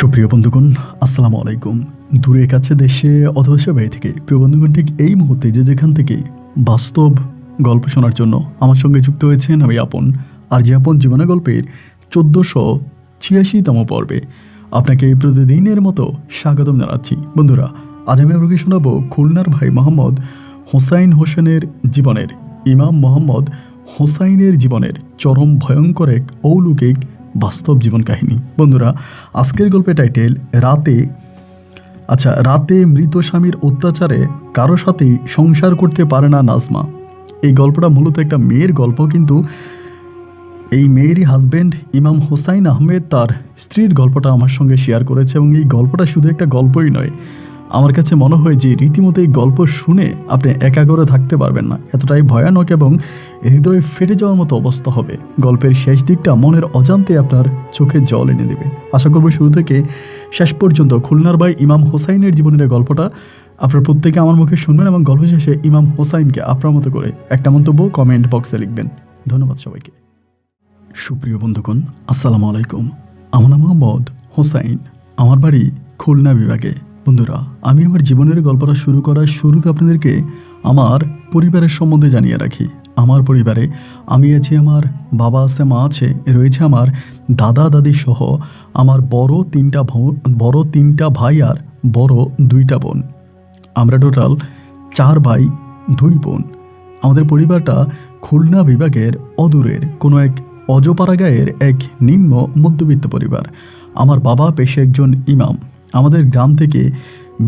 সুপ্রিয় বন্ধুগণ, আসসালামু আলাইকুম। দূরে কাছে দেশে অথবা বাইরে থেকে প্রিয় বন্ধুগণ, ঠিক এই মুহূর্তে যে যেখান থেকে বাস্তব গল্প শোনার জন্য আমার সঙ্গে যুক্ত হয়েছেন আমি আপন। আর যে আপন জীবনে গল্পের 1486তম পর্বে আপনাকে প্রতিদিনের মতো স্বাগতম জানাচ্ছি। বন্ধুরা, আজ আমি আপনাকে শোনাবো খুলনার ভাই মোহাম্মদ হোসাইন হোসেনের জীবনের, ইমাম মোহাম্মদ হোসাইনের জীবনের চরম ভয়ঙ্কর এক অলৌকিক বাস্তব জীবন কাহিনী। বন্ধুরা, আজকের গল্পের টাইটেল রাতে মৃত স্বামীর অত্যাচারে কারো সাথেই সংসার করতে পারে না নাজমা। এই গল্পটা মূলত একটা মেয়ের গল্প, কিন্তু এই মেয়েরই হাজব্যান্ড ইমাম হোসাইন আহমেদ তার স্ত্রীর গল্পটা আমার সঙ্গে শেয়ার করেছে। এবং এই গল্পটা শুধু একটা গল্পই নয়, আমার কাছে মনে হয় যে রীতিমতো এই গল্প শুনে আপনি একা করে থাকতে পারবেন না, এতটাই ভয়ানক এবং হৃদয়ে ফেটে যাওয়ার মতো অবস্থা হবে। গল্পের শেষ দিকটা মনের অজান্তে আপনার চোখে জল এনে দেবে। আশা করব শুরু থেকে শেষ পর্যন্ত খুলনার ভাই ইমাম হোসাইনের জীবনের গল্পটা আপনার প্রত্যেকে আমার মুখে শুনবেন এবং গল্প শেষে ইমাম হোসাইনকে আপনার মতো করে একটা মন্তব্য কমেন্ট বক্সে লিখবেন। ধন্যবাদ সবাইকে। সুপ্রিয় বন্ধুগণ, আসসালামু আলাইকুম। আমার নাম মোহাম্মদ হোসাইন, আমার বাড়ি খুলনা বিভাগে। বন্ধুরা, আমি আমার জীবনের গল্পটা শুরু করার শুরুতে আপনাদেরকে আমার পরিবারের সম্বন্ধে জানিয়ে রাখি। আমার পরিবারে আমি আছি, আমার বাবা আছে, মা আছে, রয়েছে আমার দাদা দাদি সহ আমার বড় তিনটা ভাই আর বড় 2টা বোন। আমরা টোটাল 4 ভাই 2 বোন। আমাদের পরিবারটা খুলনা বিভাগের অদূরের কোনো এক অজপাড়া গায়ের এক নিম্ন মধ্যবিত্ত পরিবার। আমার বাবা পেশে একজন ইমাম। আমাদের গ্রাম থেকে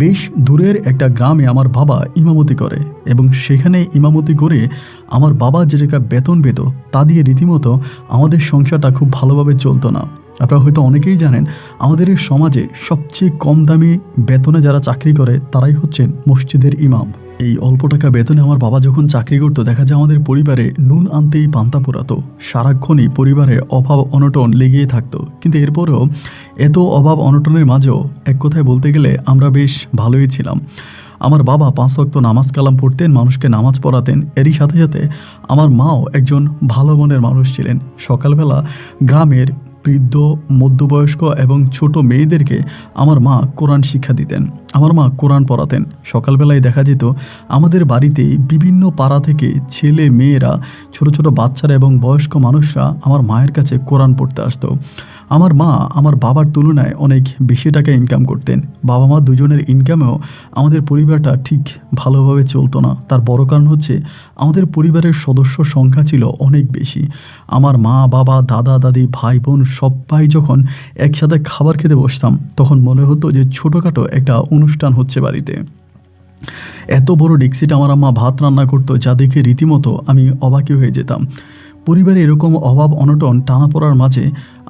বেশ দূরের একটা গ্রামে আমার বাবা ইমামতি করে, এবং সেখানে ইমামতি করে আমার বাবা যে টাকা বেতন পেত তা দিয়ে রীতিমতো আমাদের সংসারটা খুব ভালোভাবে চলতো না। আপনারা হয়তো অনেকেই জানেন, আমাদের এই সমাজে সবচেয়ে কম দামি বেতনে যারা চাকরি করে তারাই হচ্ছেন মসজিদের ইমাম। এই অল্প টাকা বেতনে আমার বাবা যখন চাকরি করতো, দেখা যায় আমাদের পরিবারে নুন আনতেই পান্তা পোড়াতো। সারাক্ষণই পরিবারে অভাব অনটন লেগেই থাকতো। কিন্তু এরপরেও এত অভাব অনটনের মাঝেও এক কথায় বলতে গেলে আমরা বেশ ভালোই ছিলাম। আমার বাবা 5 ওয়াক্ত নামাজ কালাম পড়তেন, মানুষকে নামাজ পড়াতেন। এরই সাথে সাথে আমার মাও একজন ভালো মনের মানুষ ছিলেন। সকালবেলা গ্রামের বৃদ্ধ, মধ্যবয়স্ক এবং ছোট মেয়েদেরকে আমার মা কোরআন শিক্ষা দিতেন। আমার মা কোরআন পড়াতেন। সকালবেলায় দেখা যেত আমাদের বাড়িতে বিভিন্ন পাড়া থেকে ছেলে মেয়েরা, ছোট ছোট বাচ্চারা এবং বয়স্ক মানুষরা আমার মায়ের কাছে কোরআন পড়তে আসতো। আমার মা আমার বাবার তুলনায় অনেক বেশি টাকা ইনকাম করতেন। বাবা মা দুজনের ইনকামেও আমাদের পরিবারটা ঠিক ভালোভাবে চলতো না। তার বড় কারণ হচ্ছে আমাদের পরিবারের সদস্য সংখ্যা ছিল অনেক বেশি। আমার মা, বাবা, দাদা, দাদি, ভাই, বোন সবাই যখন একসাথে খাবার খেতে বসতাম, তখন মনে হতো যে ছোটোখাটো একটা অনুষ্ঠান হচ্ছে বাড়িতে। এত বড় ডেক্সিতে আমার আম্মা ভাত রান্না করতো, যা দেখে রীতিমতো আমি অবাকই হয়ে যেতাম। পরিবারে এরকম অভাব অনটন টানাপড়ার মাঝে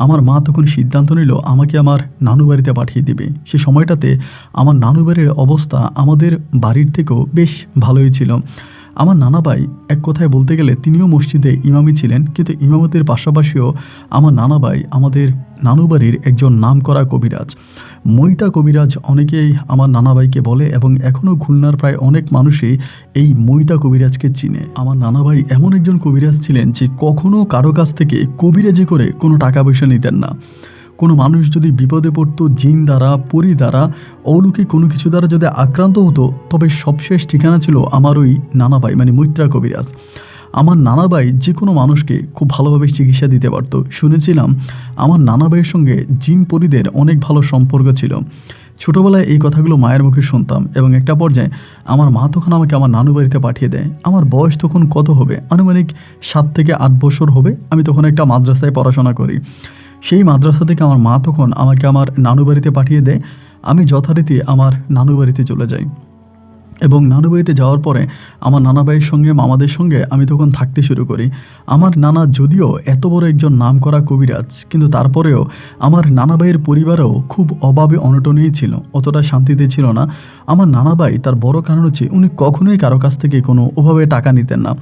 আমার মা তখন সিদ্ধান্ত নিল আমাকে আমার নানু বাড়িতে পাঠিয়ে দেবে। সে সময়টাতে আমার নানু বাড়ির অবস্থা আমাদের বাড়ির থেকেও বেশ ভালোই ছিল। আমার নানা ভাই এক কথায় বলতে গেলে তিনিও মসজিদে ইমামই ছিলেন, কিন্তু ইমামতির পাশাপাশিও আমার নানা ভাই আমাদের নানু বাড়ির একজন নামকরা কবিরাজ, মইতা কবিরাজ অনেকেই আমার নানা ভাইকে বলে, এবং এখনও খুলনার প্রায় অনেক মানুষই এই মইতা কবিরাজকে চিনে। আমার নানা ভাই এমন একজন কবিরাজ ছিলেন যে কখনও কারো কাছ থেকে কবিরাজি করে কোনো টাকা পয়সা নিতেন না। কোনো মানুষ যদি বিপদে পড়তো, জিন দ্বারা, পরি দ্বারা, অলৌকিক কোনো কিছু দ্বারা যদি আক্রান্ত হতো, তবে সবশেষ ঠিকানা ছিল আমার ওই নানা ভাই, মানে মৈত্রা কবিরাজ। আমার নানা ভাই যে কোনো মানুষকে খুব ভালোভাবে চিকিৎসা দিতে পারতো। শুনেছিলাম আমার নানা ভাইয়ের সঙ্গে জিন পরিদের অনেক ভালো সম্পর্ক ছিল। ছোটোবেলায় এই কথাগুলো মায়ের মুখে শুনতাম, এবং একটা পর্যায়ে আমার মা তখন আমাকে আমার নানু বাড়িতে পাঠিয়ে দেয়। আমার বয়স তখন কত হবে, আনুমানিক 7 থেকে 8 বছর হবে। আমি তখন একটা মাদ্রাসায় পড়াশোনা করি। সেই মাদ্রাসা থেকে আমার মা তখন আমাকে আমার নানু বাড়িতে পাঠিয়ে দেয়। আমি যথারীতি আমার নানু বাড়িতে চলে যাই, এবং নানু বাড়িতে যাওয়ার পরে আমার নানা ভাইয়ের সঙ্গে, মামাদের সঙ্গে আমি তখন থাকতে শুরু করি। আমার নানা যদিও এত বড় একজন নামকরা কবিরাজ, কিন্তু তারপরেও আমার নানা ভাইয়ের পরিবারেও খুব অভাবে অনটনেই ছিল, অতটা শান্তিতে ছিল না। আমার নানা ভাই, তার বড় কারণ হচ্ছে উনি কখনোই কারো কাছ থেকে কোনো ওভাবে টাকা নিতেন না।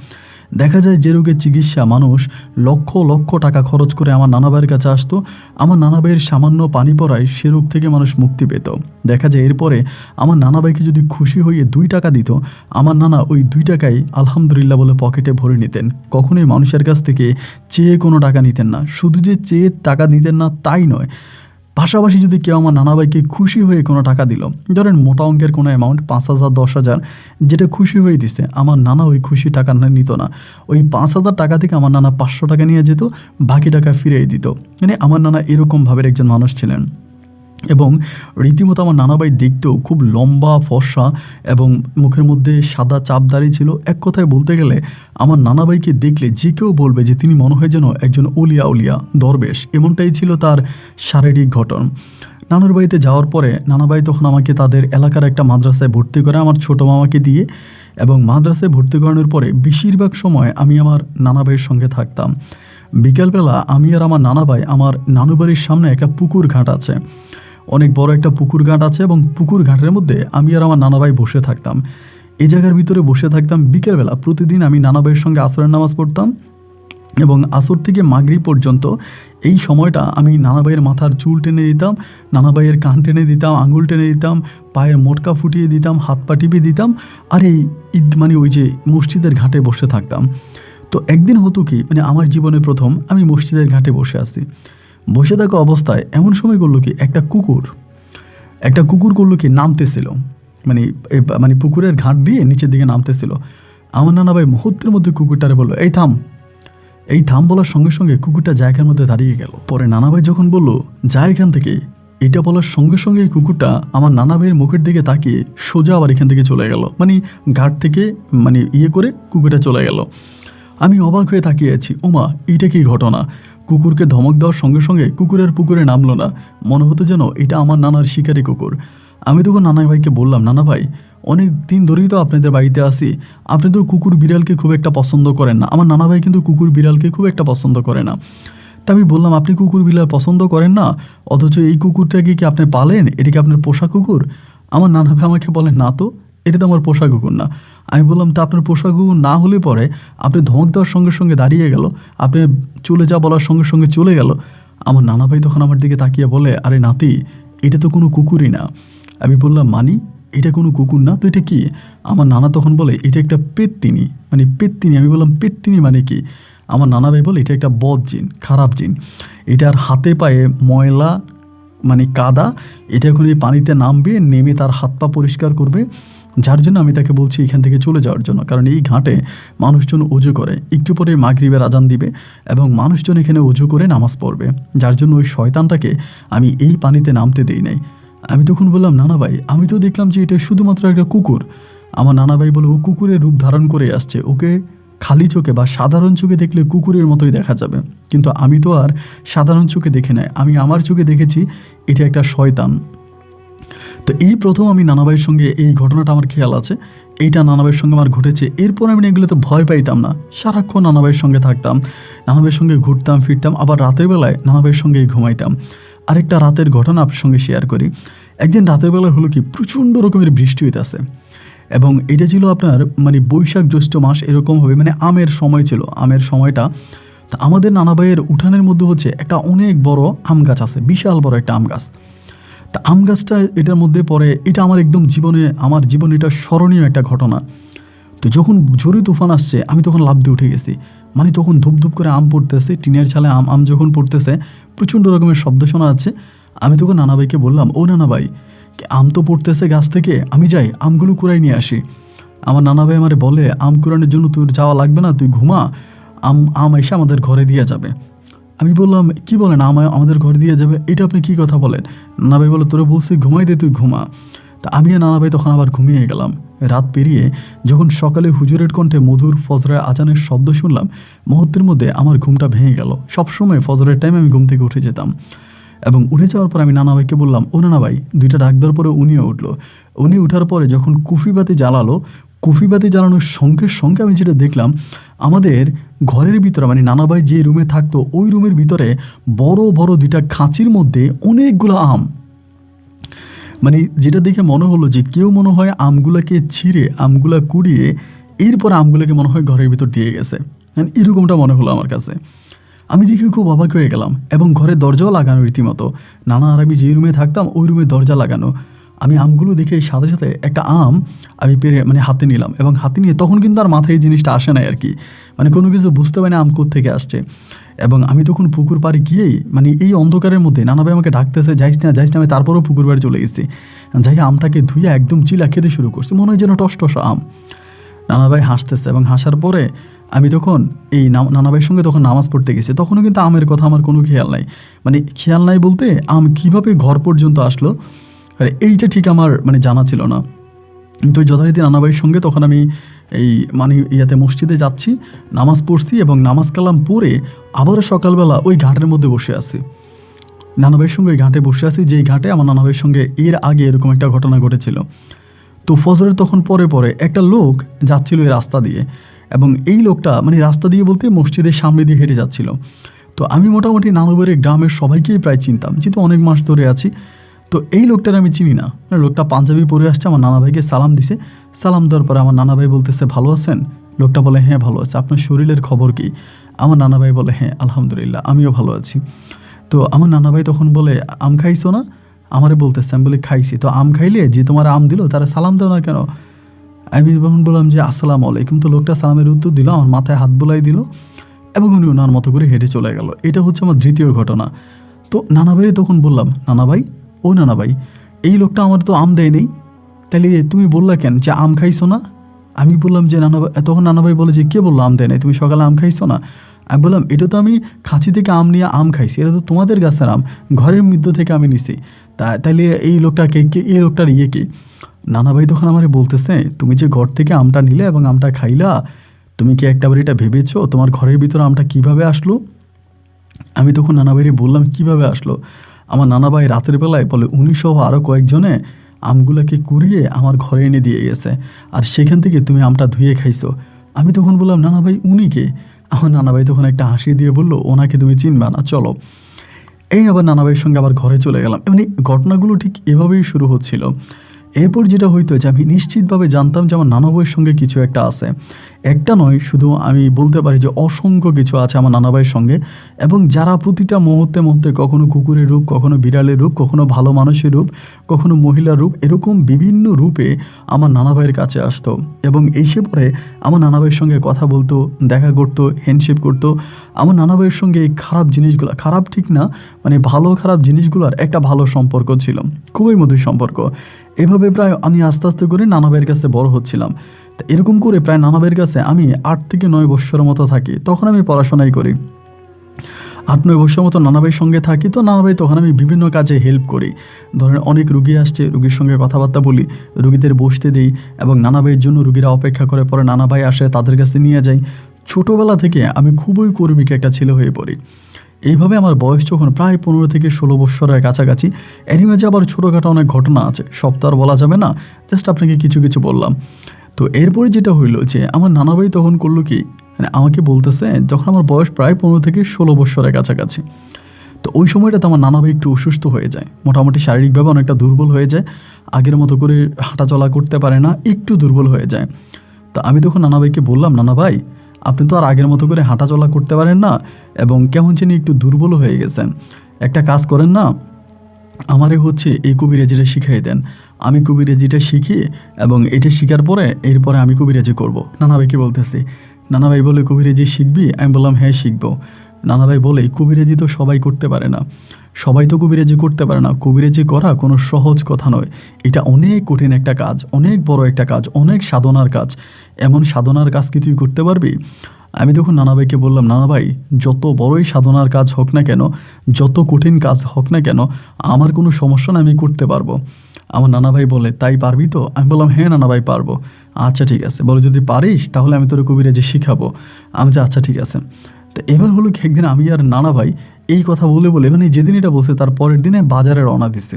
দেখা যায় যে রোগের চিকিৎসা মানুষ লক্ষ লক্ষ টাকা খরচ করে আমার নানা ভাইয়ের কাছে আসতো, আমার নানা ভাইয়ের সামান্য পানি পড়ায় সে রোগ থেকে মানুষ মুক্তি পেত। দেখা যায় এরপরে আমার নানা ভাইকে যদি খুশি হয়ে 2 টাকা দিত, আমার নানা ওই 2 টাকাই আলহামদুলিল্লাহ বলে পকেটে ভরে নিতেন। কখনোই মানুষের কাছ থেকে চেয়ে কোনো টাকা নিতেন না। শুধু যে চেয়ে টাকা নিতেন না তাই নয়, পাশাপাশি যদি কেউ আমার নানাভাইকে খুশি হয়ে কোনো টাকা দিল, ধরেন মোটা অঙ্কের কোনো অ্যামাউন্ট 5,000 10,000, যেটা খুশি হয়ে দিছে, আমার নানা ওই খুশি টাকা নিত না। ওই 5,000 টাকা থেকে আমার নানা 500 টাকা নিয়ে যেত, বাকি টাকা ফিরিয়ে দিত। মানে আমার নানা এরকম ভাবের একজন মানুষ ছিলেন। এবং রীতিমতো আমার নানাভাই দেখতেও খুব লম্বা ফর্সা এবং মুখের মধ্যে সাদা চাপদাড়ি ছিল। এক কথায় বলতে গেলে আমার নানাভাইকে দেখলে যে কেউ বলবে যে তিনি মনে হয় যেন একজন উলিয়া দরবেশ, এমনটাই ছিল তার শারীরিক গঠন। নানুর বাড়িতে যাওয়ার পরে নানাভাই তখন আমাকে তাদের এলাকার একটা মাদ্রাসায় ভর্তি করে আমার ছোটো মামাকে দিয়ে, এবং মাদ্রাসায় ভর্তি করানোর পরে বেশিরভাগ সময় আমি আমার নানাভাইয়ের সঙ্গে থাকতাম। বিকালবেলা আমি আর আমার নানাভাই, আমার নানু বাড়ির সামনে একটা পুকুর ঘাট আছে, অনেক বড় একটা পুকুর ঘাট আছে, এবং পুকুর ঘাটের মধ্যে আমি আর আমার নানাভাই বসে থাকতাম। এই জায়গার ভিতরে বসে থাকতাম বিকেলবেলা। প্রতিদিন আমি নানাভাইয়ের সঙ্গে আসরের নামাজ পড়তাম, এবং আসর থেকে মাগরিব পর্যন্ত এই সময়টা আমি নানাভাইয়ের মাথার চুল টেনে দিতাম, নানাভাইয়ের কান টেনে দিতাম, আঙুল টেনে দিতাম, পায়ের মোটকা ফুটিয়ে দিতাম, হাত পা টিপে দিতাম, আর এই মানে ওই যে মসজিদের ঘাটে বসে থাকতাম। তো একদিন হতো কি, মানে আমার জীবনে প্রথম আমি মসজিদের ঘাটে বসে আছি। বসে থাকা অবস্থায় এমন সময় করলো কি, একটা কুকুর করলো কি, নামতেছিল, মানে পুকুরের ঘাট দিয়ে নিচের দিকে নামতেছিল। আমার নানাভাই মুহূর্তের মধ্যে কুকুরটারে বললো, এই থাম বলার সঙ্গে সঙ্গে কুকুরটা জায়গার মধ্যে দাঁড়িয়ে গেল। পরে নানাভাই যখন বললো যা এখান থেকে, এটা বলার সঙ্গে সঙ্গে এই কুকুরটা আমার নানাভাইয়ের মুখের দিকে তাকিয়ে সোজা আবার এখান থেকে চলে গেল, মানে ঘাট থেকে করে কুকুরটা চলে গেল। আমি অবাক হয়ে তাকিয়ে আছি, ওমা এইটা কি ঘটনা! কুকুরকে ধমক দেওয়ার সঙ্গে সঙ্গে কুকুরের পুকুরে নামলো না, মনে হতো যেন এটা আমার নানার শিকারি কুকুর। আমি তখন নানা ভাইকে বললাম, নানা ভাই, অনেক দিন ধরেই তো আপনাদের বাড়িতে আসি, আপনি তো কুকুর বিড়ালকে খুব একটা পছন্দ করেন না। আমার নানা ভাই কিন্তু কুকুর বিড়ালকে খুব একটা পছন্দ করে না। তা আমি বললাম, আপনি কুকুর বিড়াল পছন্দ করেন না, অথচ এই কুকুরটাকে কি আপনি পালেন, এটা কি আপনার পোষা কুকুর? আমার নানা ভাই আমাকে বলেন, না তো, এটা তো আমার পোষা কুকুর না। আমি বললাম, তা আপনার পোষা কুকুর না হলে পরে আপনি ধমক দেওয়ার সঙ্গে সঙ্গে দাঁড়িয়ে গেল, আপনি চলে যা বলার সঙ্গে সঙ্গে চলে গেল। আমার নানা ভাই তখন আমার দিকে তাকিয়ে বলে, আরে নাতি, এটা তো কোনো কুকুরই না। আমি বললাম, এটা কোনো কুকুর না তো এটা কি? আমার নানা তখন বলে, এটা একটা পেত্তিনি, পেত্তিনি। আমি বললাম, পেত্তিনি মানে কি? আমার নানা ভাই বলে, এটা একটা বদ জিন, খারাপ জিন। এটার হাতে পায়ে ময়লা, কাদা, এটা এখন এই পানিতে নামবে, নেমে তার হাত পা পরিষ্কার করবে, যার জন্য আমি তাকে বলছি এখান থেকে চলে যাওয়ার জন্য। কারণ এই ঘাটে মানুষজন ওযু করে, একটু পরে মাগরিবের আজান দিবে এবং মানুষজন এখানে ওযু করে নামাজ পড়বে, যার জন্য ওই শয়তানটাকে আমি এই পানিতে নামতে দেই নাই। আমি তখন বললাম, নানা ভাই, আমি তো দেখলাম যে এটা শুধুমাত্র একটা কুকুর। আমার নানা ভাই বলে, ও কুকুরের রূপ ধারণ করে আসছে, ওকে খালি চোখে বা সাধারণ চোখে দেখলে কুকুরের মতোই দেখা যাবে, কিন্তু আমি তো আর সাধারণ চোখে দেখে নাই, আমি আমার চোখে দেখেছি এটা একটা শয়তান। তো এই প্রথম আমি নানাভাইয়ের সঙ্গে এই ঘটনাটা আমার খেয়াল আছে, এইটা নানাভাইয়ের সঙ্গে আমার ঘটেছে। এরপর আমি এগুলোতে ভয় পাইতাম না, সারাক্ষণ নানাভাইয়ের সঙ্গে থাকতাম, নানাভাইয়ের সঙ্গে ঘুরতাম ফিরতাম, আবার রাতের বেলায় নানাভাইয়ের সঙ্গেই ঘুমাইতাম। আরেকটা রাতের ঘটনা আপনার সঙ্গে শেয়ার করি। একদিন রাতের বেলা হলো কি, প্রচণ্ড রকমের বৃষ্টি হইতেছে, এবং এটা ছিল আপনার বৈশাখ জ্যৈষ্ঠ মাস, এরকম হবে, আমের সময় ছিল, আমের সময়টা। তা আমাদের নানাভাইয়ের উঠানের মধ্যে হচ্ছে একটা অনেক বড় আম গাছ আছে, বিশাল বড় একটা আম গাছ। তা আম গাছটা এটার মধ্যে পড়ে, এটা আমার একদম আমার জীবনে এটা স্মরণীয় একটা ঘটনা। তো যখন ঝড়ি তুফান আসছে, আমি তখন লাফ দিয়ে উঠে গেছি, তখন ধূপ করে আম পড়তেছে, টিনের ছালে আম যখন পড়তেছে, প্রচণ্ড রকমের শব্দ শোনা যাচ্ছে। আমি তখন নানাভাইকে বললাম, ও নানাভাই, আম তো পড়তেছে গাছ থেকে, আমি যাই আমগুলো কুড়াই নিয়ে আসি। আমার নানাভাই আমারে বলে, আম কুড়ানোর জন্য তোর যাওয়া লাগবে না, তুই ঘুমা, আম এসে আমাদের ঘরে দিয়ে যাবে। আমি বললাম, কি বলেন, আমাদের ঘরে দিয়ে যাবে, এটা আপনি কি কথা বলেন? নানাভাই বলে, তোরা বলছি ঘুমাই দে, তুই ঘুমা। তা আমি আর নানাভাই তখন আবার ঘুমিয়ে গেলাম। রাত পেরিয়ে যখন সকালে হুজুরের কণ্ঠে মধুর ফজরের আজানের শব্দ শুনলাম, মুহূর্তের মধ্যে আমার ঘুমটা ভেঙে গেল। সবসময় ফজরের টাইমে আমি ঘুম থেকে উঠে যেতাম, এবং উঠে যাওয়ার পর আমি নানাভাইকে বললাম, ও নানাভাই, দুইটা ডাক দেওয়ার পরে উনিও উঠলো। উনি উঠার পরে যখন কুফিবাতি জ্বালানোর সঙ্গে সঙ্গে আমি যেটা দেখলাম, আমাদের ঘরের ভিতরে নানাভাই যে রুমে থাকতো, ওই রুমের ভিতরে বড় বড় দুইটা খাঁচির মধ্যে অনেকগুলো আম, যেটা দেখে মনে হলো যে কেউ মনে হয় আমগুলাকে ছিঁড়ে, আমগুলা কুড়িয়ে, এরপর আমগুলোকে মনে হয় ঘরের ভিতর দিয়ে গেছে, এরকমটা মনে হলো আমার কাছে। আমি দেখে খুব অবাক হয়ে গেলাম, এবং ঘরের দরজাও লাগানো রীতিমতো, নানা আর আমি যে রুমে থাকতাম ওই রুমে দরজা লাগানো। আমি আমগুলো দেখে সাথে সাথে একটা আম আমি পেরে হাতে নিলাম, এবং হাতে নিয়ে তখন কিন্তু আর মাথায় এই জিনিসটা আসে নাই আর কি, মানে কোনো কিছু বুঝতে পারি না আম থেকে আসছে। এবং আমি তখন পুকুর পাড়ে গিয়েই মানে এই অন্ধকারের মধ্যে নানা ভাই আমাকে ডাকতেছে, যাইস না যাইস না, আমি তারপরেও পুকুর পাড়ে চলে গেছি। যাই আমটাকে ধুয়ে একদম চিলা খেতে শুরু করছি, মনে হয় যেন টস টস আম। নানা ভাই হাসতেছে এবং হাসার পরে আমি তখন এই নানা ভাইয়ের সঙ্গে তখন নামাজ পড়তে গেছি। তখনও কিন্তু আমের কথা আমার কোনো খেয়াল নাই, মানে খেয়াল নাই বলতে আম কীভাবে ঘর পর্যন্ত আসলো এইটা ঠিক আমার মানে জানা ছিল না। তো যথারীতি নানা ভাইয়ের সঙ্গে তখন আমি এই মানে মসজিদে যাচ্ছি, নামাজ পড়ছি এবং নামাজ কালাম পড়ে আবারও সকালবেলা ওই ঘাটের মধ্যে বসে আছি। নানা ভাইয়ের সঙ্গে ওই ঘাটে বসে আছি, যেই ঘাটে আমার নানা ভাইয়ের সঙ্গে এর আগে এরকম একটা ঘটনা ঘটেছিল। তো ফজরের তখন পরে পরে একটা লোক যাচ্ছিল এই রাস্তা দিয়ে, এবং এই লোকটা মানে রাস্তা দিয়ে বলতে মসজিদের সামনে দিয়ে হেঁটে যাচ্ছিল। তো আমি মোটামুটি নানুবাড়ির গ্রামের সবাইকেই প্রায় চিনতাম, যেহেতু অনেক মাস ধরে আছি। তো এই লোকটার আমি চিনি না, লোকটা পাঞ্জাবি পরে আসছে, আমার নানা ভাইকে সালাম দিছে। সালাম দেওয়ার পরে আমার নানা ভাই বলতেছে, ভালো আছেন? লোকটা বলে, হ্যাঁ ভালো আছে, আপনার শরীরের খবর কি? আমার নানা ভাই বলে, হ্যাঁ আলহামদুলিল্লাহ আমিও ভালো আছি। তো আমার নানা ভাই তখন বলে, আম খাইছো না? আমারে বলতেছে। আমি বলি, খাইছি। তো আম খাইলে যে তোমার আম দিল তারা সালাম দাও না কেন? আমি তখন বললাম যে আসসালামু আলাইকুম। তো লোকটা সালামের উত্তর দিল, আমার মাথায় হাত বোলাই দিল এবং উনি ওনার মতো করে হেঁটে চলে গেল। এটা হচ্ছে আমার দ্বিতীয় ঘটনা। তো নানা ভাই তখন বললাম, নানা ভাই, ও নানা ভাই, এই লোকটা আমার তো আম দেয় নেই, তাহলে তুমি বললা কেন যে আম খাইছো না? আমি বললাম যে নানা ভাই, তখন নানা ভাই বলে যে কে বললো আম দেয় নাই, তুমি সকালে আম খাইছো না? আমি বললাম, এটা তো আমি খাঁচি থেকে আম নিয়ে আম খাইছি, এটা তো তোমাদের গাছের আম, ঘরের মধ্যে থেকে আমি নিছি। তাইলে এই লোকটাকে এই লোকটার ইয়ে কি? নানা ভাই তখন আমারে বলতেছে, তুমি যে ঘর থেকে আমটা নিলে এবং আমটা খাইলা, তুমি কি একটাবার এটা ভেবেছো তোমার ঘরের ভিতরে আমটা কিভাবে আসলো? আমি তখন নানা ভাইরে বললাম, কিভাবে আসলো? আমার নানা ভাই রাতের বেলায় বলে, উনি সহ আরও কয়েকজনে আমগুলোকে কুড়িয়ে আমার ঘরে এনে দিয়ে গেছে, আর সেখান থেকে তুমি আমটা ধুয়ে খাইছো। আমি তখন বললাম, নানা ভাই উনি কে? আমার নানা ভাই তখন একটা হাসি দিয়ে বললো, ওনাকে তুমি চিনবা না, চলো। এই আবার নানা ভাইয়ের সঙ্গে আবার ঘরে চলে গেলাম। এমনি ঘটনাগুলো ঠিক এভাবেই শুরু হচ্ছিল। এরপর যেটা হইতো যে আমি নিশ্চিতভাবে জানতাম যে আমার নানা ভাইয়ের সঙ্গে কিছু একটা আছে। একটা নয়, শুধু আমি বলতে পারি যে অসংখ্য কিছু আছে আমার নানা ভাইয়ের সঙ্গে, এবং যারা প্রতিটা মুহূর্তে মুহূর্তে কখনো কুকুরের রূপ, কখনো বিড়ালের রূপ, কখনো ভালো মানুষের রূপ, কখনো মহিলার রূপ, এরকম বিভিন্ন রূপে আমার নানা ভাইয়ের কাছে আসতো এবং এসে পরে আমার নানা ভাইয়ের সঙ্গে কথা বলতো, দেখা করতো, হ্যান্ডশেক করতো। আমার নানা ভাইয়ের সঙ্গে এই খারাপ জিনিসগুলো, খারাপ ঠিক না, মানে ভালো খারাপ জিনিসগুলোর একটা ভালো সম্পর্ক ছিল, খুবই মধুর সম্পর্ক। এভাবে প্রায় আমি আস্তে আস্তে করে নানা ভাইয়ের কাছে বড় হচ্ছিলাম। তো এরকম করে প্রায় নানা ভাইয়ের কাছে আমি 8 থেকে 9 বৎসরের মতো থাকি। তখন আমি পড়াশোনাই করি, 8-9 বছর মতো নানা ভাইয়ের সঙ্গে থাকি। তো নানা ভাই তখন আমি বিভিন্ন কাজে হেল্প করি। ধরেন অনেক রুগী আসছে, রুগীর সঙ্গে কথাবার্তা বলি, রুগীদের বসতে দিই এবং নানা ভাইয়ের জন্য রুগীরা অপেক্ষা করে, পরে নানা ভাই আসে, তাদের কাছে নিয়ে যাই। ছোটোবেলা থেকে আমি খুবই কর্মিক একটা ছেলে হয়ে পড়ি। এইভাবে আমার বয়স যখন প্রায় 15 থেকে 16 বৎসরের কাছাকাছি, এরই মাঝে আবার ছোটোখাটো অনেক ঘটনা আছে, সব তো আর বলা যাবে না, জাস্ট আপনাকে কিছু কিছু বললাম। তো এরপরে যেটা হইলো যে আমার নানা ভাই তখন করলো কি, মানে আমাকে বলতেছে, যখন আমার বয়স প্রায় 15 থেকে 16 বৎসরের কাছাকাছি, তো ওই সময়টাতে আমার নানা ভাই একটু অসুস্থ হয়ে যায়, মোটামুটি শারীরিকভাবে অনেকটা দুর্বল হয়ে যায়, আগের মতো করে হাঁটাচলা করতে পারে না, একটু দুর্বল হয়ে যায়। তো আমি তখন নানা ভাইকে বললাম, নানা ভাই আপনি তো আর আগের মতো করে হাঁটাচলা করতে পারেন না এবং কেমন জানি একটু দুর্বল হয়ে গেছেন, একটা কাজ করেন না, আমারে হচ্ছে এই কবিরাজিটা শিখিয়ে দেন, আমি কবিরাজিটা শিখি এবং এটা শেখার পরে এরপরে আমি কবিরাজি করব। নানা ভাইকে বলতেছি। নানা ভাই বলে, কবিরাজি শিখবি? আমি বললাম, হ্যাঁ শিখবো। নানা ভাই বলে, কবিরাজি তো সবাই করতে পারে না, সবাই তো কবিরাজি করতে পারে না, কবিরাজি করা কোনো সহজ কথা নয়, এটা অনেক কঠিন একটা কাজ, অনেক বড় একটা কাজ, অনেক সাধনার কাজ, এমন সাধনার কাজ কি তুই করতে পারবি? আমি তখন নানা ভাইকে বললাম, নানা ভাই যত বড়ই সাধনার কাজ হোক না কেন, যত কঠিন কাজ হোক না কেন, আমার কোনো সমস্যা না, আমি করতে পারবো। আমার নানা ভাই বলে, তাই পারবি তো? আমি বললাম, হ্যাঁ নানা ভাই পারবো। আচ্ছা ঠিক আছে, বলো যদি পারিস তাহলে আমি তোর কবিরাজি শিখাবো। আমি যে আচ্ছা ঠিক আছে। তো এবার হলো কি, একদিন আমি আর নানা ভাই এই কথা বলে বলে মানে যেদিন এটা বলছে তার পরের দিনে বাজারে রওনা দিছি।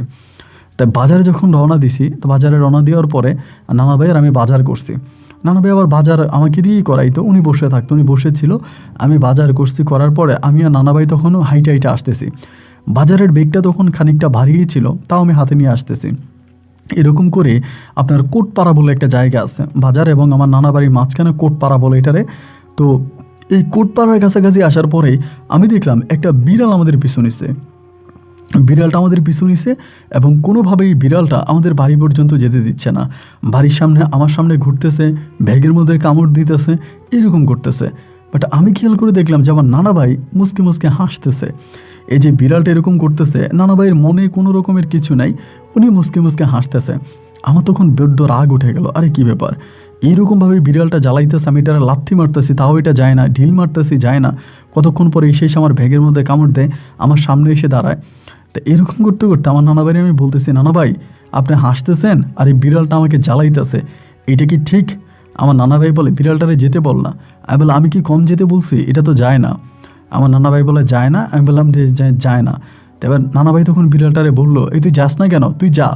তাই বাজারে যখন রওনা দিছি, তো বাজারে রওনা দেওয়ার পরে নানা ভাই আর আমি বাজার করছি। নানা ভাই আবার বাজার আমাকে দিয়েই করাইতো, উনি বসে থাকতো, উনি বসেছিল, আমি বাজার করছি। করার পরে আমি আর নানা ভাই তখনও হাইটে হাইটে আসতেছি। বাজারের বেগটা তখন খানিকটা ভারীই ছিল, তাও আমি হাতে নিয়ে আসতেছি। এরকম করে আপনার কোটপাড়া বলে একটা জায়গা আছে বাজার এবং আমার নানা বাড়ির মাঝখানে, কোটপাড়া বলে এটারে। তো এই কোটপাড়ার কাছাকাছি আসার পরেই আমি দেখলাম একটা বিড়াল আমাদের পিছু নিছে। বিড়ালটা আমাদের পিছু নিছে এবং কোনোভাবেই বিড়ালটা আমাদের বাড়ি পর্যন্ত যেতে দিচ্ছে না। বাড়ির সামনে, আমার সামনে ঘুরতেছে, ব্যাগের মধ্যে কামড় দিতেছে, এরকম করতেছে। বাট আমি খেয়াল করে দেখলাম যে আমার নানা ভাই মুসকে মুসকে হাসতেছে। এই যে বিড়ালটা এরকম করতেছে, নানা ভাইয়ের মনে কোনো রকমের কিছু নাই, উনি মুসকে মুসকে হাসতেছে। আমার তখন বড্ড রাগ উঠে গেল, আরে কী ব্যাপার, এইরকমভাবে বিড়ালটা জ্বালাইতেছে, আমি এটা লাথি মারতেছি তাও এটা যায় না, ঢিল মারতেছি যায় না, কতক্ষণ পরে এসে এসে আমার ব্যাগের মধ্যে কামড় দেয়, আমার সামনে এসে দাঁড়ায়। তো এরকম করতে করতে আমার নানা ভাই আমি বলতেছি, নানা ভাই আপনি হাসতেছেন আর এই বিড়ালটা আমাকে জ্বালাইতেছে, এটা কি ঠিক? আমার নানা ভাই বলে, বিড়ালটারে যেতে বল না। আমি বলে, আমি কি কম যেতে বলছি? এটা তো যায় না। আমার নানা ভাই বলে, যায় না? আমি বললাম যে যায় না। তো এবার নানা ভাই তখন বিড়ালটারে বললো, এই তুই যাস না কেন, তুই যা।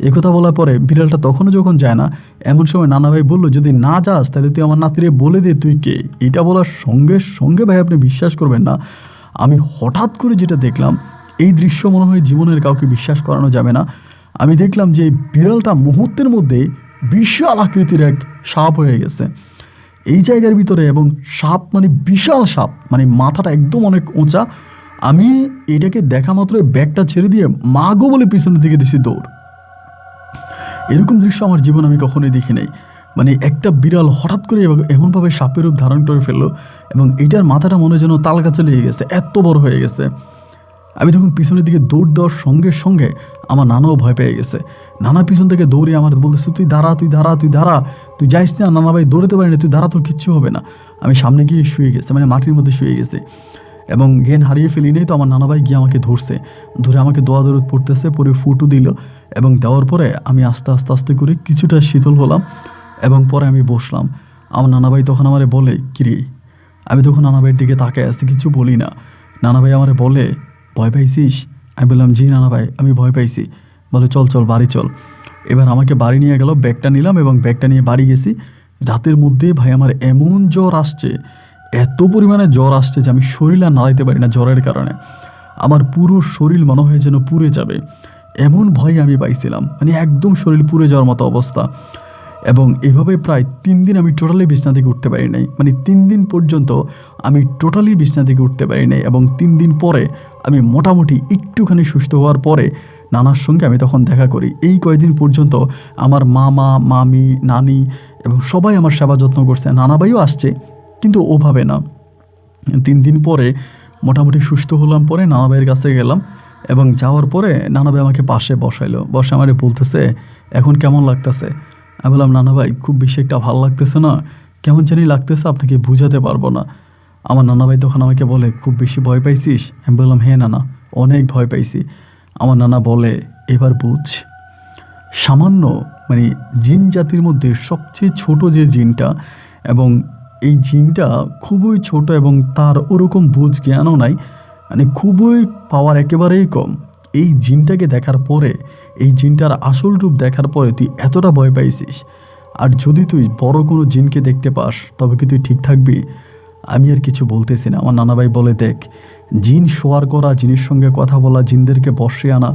একথা বলার পরে বিড়ালটা তখনও যখন যায় না, এমন সময় নানা ভাই বললো, যদি না যাস তাহলে তুই আমার নাতিরে বলে দে তুই কে। এটা বলার সঙ্গে সঙ্গে ভাই আপনি বিশ্বাস করবেন না, আমি হঠাৎ করে যেটা দেখলাম, এই দৃশ্য মনে হয় জীবনের কাউকে বিশ্বাস করানো যাবে না। আমি দেখলাম যে বিড়ালটা মুহূর্তের মধ্যে বিশাল আকৃতির এক সাপ হয়ে গেছে এই জায়গার ভিতরে, এবং সাপ মানে বিশাল সাপ, মানে মাথাটা একদম অনেক উঁচা। আমি এটাকে দেখা মাত্র ব্যাগটা ছেড়ে দিয়ে মা গো বলে পিছনের দিকে দিছি দৌড়। এরকম দৃশ্য আমার জীবন আমি কখনোই দেখি নাই। মানে একটা বিড়াল হঠাৎ করে এমনভাবে সাপের রূপ ধারণ করে ফেললো, এবং এটার মাথাটা মনে যেন তাল গাছে লেগে গেছে, এত বড় হয়ে গেছে। আমি তখন পিছনের দিকে দৌড় দেওয়ার সঙ্গে সঙ্গে আমার নানাও ভয় পেয়ে গেছে। নানা পিছন থেকে দৌড়ে আমার বলতেছে, তুই দাঁড়া, তুই দাঁড়া, তুই দাঁড়া, তুই যাইস না। নানা ভাই দৌড়াতে পারি না, তুই দাঁড়া, তোর কিচ্ছু হবে না। আমি সামনে গিয়ে শুয়ে গেছে, মানে মাটির মধ্যে শুয়ে গেছে, এবং জ্ঞান হারিয়ে ফেলি নেই। তো আমার নানা ভাই গিয়ে আমাকে ধরে আমাকে দোয়া দরুদ পড়তেছে, পরে ফুটু দিল, এবং দেওয়ার পরে আমি আস্তে আস্তে আস্তে করে কিছুটা শীতল হলাম, এবং পরে আমি বসলাম। আমার নানা ভাই তখন আমারে বলে, কিরে? আমি তখন নানা ভাইয়ের দিকে তাকায় আসছি, কিছু বলি না। নানা ভাই আমারে বলে, ভয় পাইছিস? আমি বললাম, জি নানা ভাই আমি ভয় পাইছি। বলে, চল চল বাড়ি চল। এবার আমাকে বাড়ি নিয়ে গেল, ব্যাগটা নিলাম এবং ব্যাগটা নিয়ে বাড়ি গেছি। রাতের মধ্যে ভাই আমার এমন জ্বর আসছে, এত পরিমাণে জ্বর আসছে যে আমি শরীর আর নাড়াইতে পারি না জ্বরের কারণে। আমার পুরো শরীর মনে হয় যেন পুড়ে যাবে, এমন ভয় আমি পাইছিলাম, মানে একদম শরীর পুড়ে যাওয়ার মতো অবস্থা। এবং এভাবে প্রায় 3 দিন আমি টোটালি বিছনা থেকে উঠতে পারি নাই, মানে 3 দিন পর্যন্ত আমি টোটালি বিছনা থেকে উঠতে পারি নাই। এবং 3 দিন পরে আমি মোটামুটি একটুখানি সুস্থ হওয়ার পরে নানার সঙ্গে আমি তখন দেখা করি। এই কয়েকদিন পর্যন্ত আমার মামা, মামি, নানি এবং সবাই আমার সেবা যত্ন করছে। নানা ভাইও আসছে, কিন্তু ওভাবে না। 3 দিন পরে মোটামুটি সুস্থ হলাম, পরে নানা ভাইয়ের কাছে গেলাম, এবং যাওয়ার পরে নানা ভাই আমাকে পাশে বসাইলো, বসে আমারে বলতেছে, এখন কেমন লাগতেছে? আমি বললাম, নানা ভাই খুব বেশি একটা ভালো লাগতেছে না, কেমন জানি লাগতেছে, আপনাকে বুঝাতে পারবো না। আমার নানা ভাই তখন আমাকে বলে, খুব বেশি ভয় পাইছিস? আমি বললাম, হ্যাঁ নানা, অনেক ভয় পাইছি। আমার নানা বলে, এবার বুঝ, সামান্য মানে জিন জাতির মধ্যে সবচেয়ে ছোট যে জিনটা, এবং এই জিনটা খুবই ছোট এবং তার ওরকম বুঝ জ্ঞানও নাই, মানে খুবই পাওয়ার একেবারেই কম। এই জিনটাকে দেখার পরে, এই জিনটার আসল রূপ দেখার পরে তুই এতটা ভয় পাইছিস, আর যদি তুই বড় কোনো জিনকে দেখতে পাস তবে কি তুই ঠিক থাকবি? আমি আর কিছু বলতেছি না। আমার নানা ভাই বলে, দেখ, জিন শোয়ার করা, জিনের সঙ্গে কথা বলা, জিনদেরকে বশে আনা,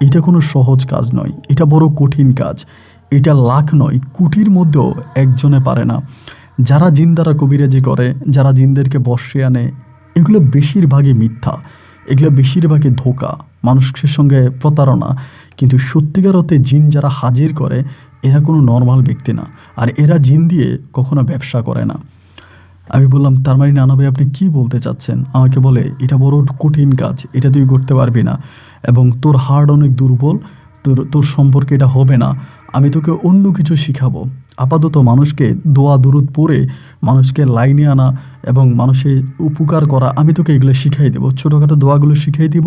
এটা কোনো সহজ কাজ নয়, এটা বড় কঠিন কাজ। এটা লাখ নয় কোটির মধ্যেও একজনে পারে না। যারা জিন দ্বারা কবিরাজি করে, যারা জিনদেরকে বশে আনে, এগুলো বেশিরভাগই মিথ্যা, এগুলো বেশিরভাগই ধোঁকা, মানুষের সঙ্গে প্রতারণা। কিন্তু সত্যিকার অর্থে জিন যারা হাজির করে, এরা কোনো নর্মাল ব্যক্তি না, আর এরা জিন দিয়ে কখনো ব্যবসা করে না। আমি বললাম, তার মানে নানা ভাই আপনি কী বলতে চাচ্ছেন? আমাকে বলে, এটা বড় কঠিন কাজ, এটা তুই করতে পারবি না, এবং তোর হার্ট অনেক দুর্বল, তোর সম্পর্কে এটা হবে না। আমি তোকে অন্য কিছু শিখাবো। আপাতত মানুষকে দোয়া দুরুদ পড়ে মানুষকে লাইনে আনা এবং মানুষের উপকার করা, আমি তোকে এগুলো শিখাই দেবো। ছোটোখাটো দোয়াগুলো শিখাই দিব,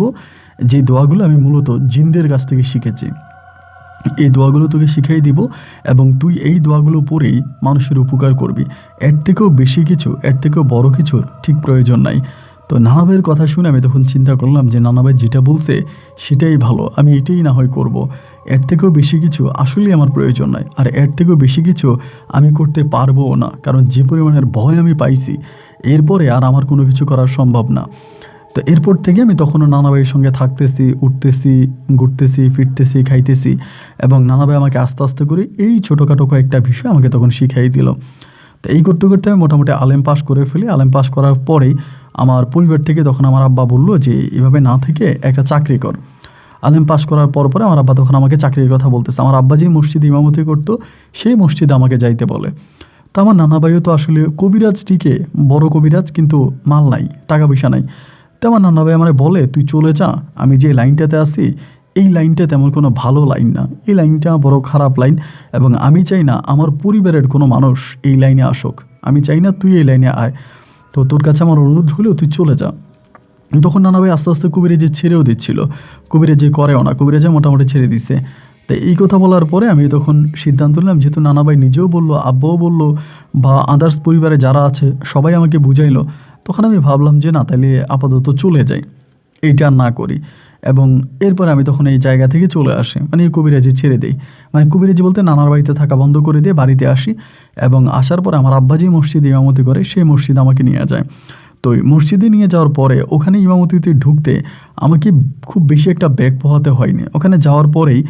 যে দোয়াগুলো আমি মূলত জিনদের কাছ থেকে শিখেছি। এই দোয়াগুলো তোকে শিখাই দিব, এবং তুই এই দোয়াগুলো পড়েই মানুষের উপকার করবি। এর থেকেও বেশি কিছু, এর থেকেও বড় কিছুর ঠিক প্রয়োজন নাই। তো নানা ভাইয়ের কথা শুনে আমি তখন চিন্তা করলাম যে নানা ভাই যেটা বলছে সেটাই ভালো, আমি এটাই না হয় করব। এর থেকেও বেশি কিছু আসলেই আমার প্রয়োজন নাই, আর এর থেকেও বেশি কিছু আমি করতে পারবও না, কারণ যে পরিমাণের ভয় আমি পাইছি, এরপরে আর আমার কোনো কিছু করা সম্ভব না। তো এরপর থেকে আমি তখনও নানা ভাইয়ের সঙ্গে থাকতেছি, উঠতেছি, ঘুরতেছি, ফিরতেছি, খাইতেছি, এবং নানা ভাই আমাকে আস্তে আস্তে করে এই ছোটোখাটো কয়েকটা বিষয় আমাকে তখন শিখাই দিল। তো এই করতে করতে আমি মোটামুটি আলেম পাস করে ফেলি। আলেম পাস করার পরেই আমার পরিবার থেকে তখন আমার আব্বা বললো যে এভাবে না থেকে একটা চাকরি কর। আলেম পাস করার পরে আমার আব্বা তখন আমাকে চাকরির কথা বলতেছে। আমার আব্বা যে মসজিদে ইমামতি করতো, সেই মসজিদে আমাকে যাইতে বলে। তো আমার নানা ভাইও তো আসলে কবিরাজটিকে, বড় কবিরাজ, কিন্তু মাল নাই, টাকা পয়সা নাই। তো আমার নানা ভাই আমার বলে, তুই চলে যা, আমি যে লাইনটাতে আছি এই লাইনটা তেমন কোনো ভালো লাইন না, এই লাইনটা বড় খারাপ লাইন, এবং আমি চাই না আমার পরিবারের কোনো মানুষ এই লাইনে আসুক, আমি চাই না তুই এই লাইনে আয়, তো তোর কাছে আমার অনুরোধ হলেও তুই চলে যা। তখন নানা ভাই আস্তে আস্তে কবিরাজি ছেড়েও দিচ্ছিল, কবিরাজি করেও না, কবিরাজি মোটামুটি ছেড়ে দিচ্ছে। তো এই কথা বলার পরে আমি তখন সিদ্ধান্ত নিলাম, যেহেতু নানা ভাই নিজেও বললো, আব্বাও বললো, বা আদার্স পরিবারে যারা আছে সবাই আমাকে বুঝাইলো, তখন আমি ভাবলাম যে না, তাহলে আপাতত চলে যাই, এইটা আর না করি। এবং এরপরে আমি তখন এই জায়গা থেকে চলে আসি, মানে এই কবিরাজি ছেড়ে দিই, মানে কবিরাজি বলতে নানার বাড়িতে থাকা বন্ধ করে দিয়ে বাড়িতে আসি। এবং আসার পরে আমার আব্বা যে মসজিদে ইমামতি করে সেই মসজিদে আমাকে নিয়ে যায়। তো ওই মসজিদে নিয়ে যাওয়ার পরে ওখানে ইমামতিতে ঢুকতে আমাকে খুব বেশি একটা ব্যাগ পোহাতে হয়নি ওখানে যাওয়ার পরেই,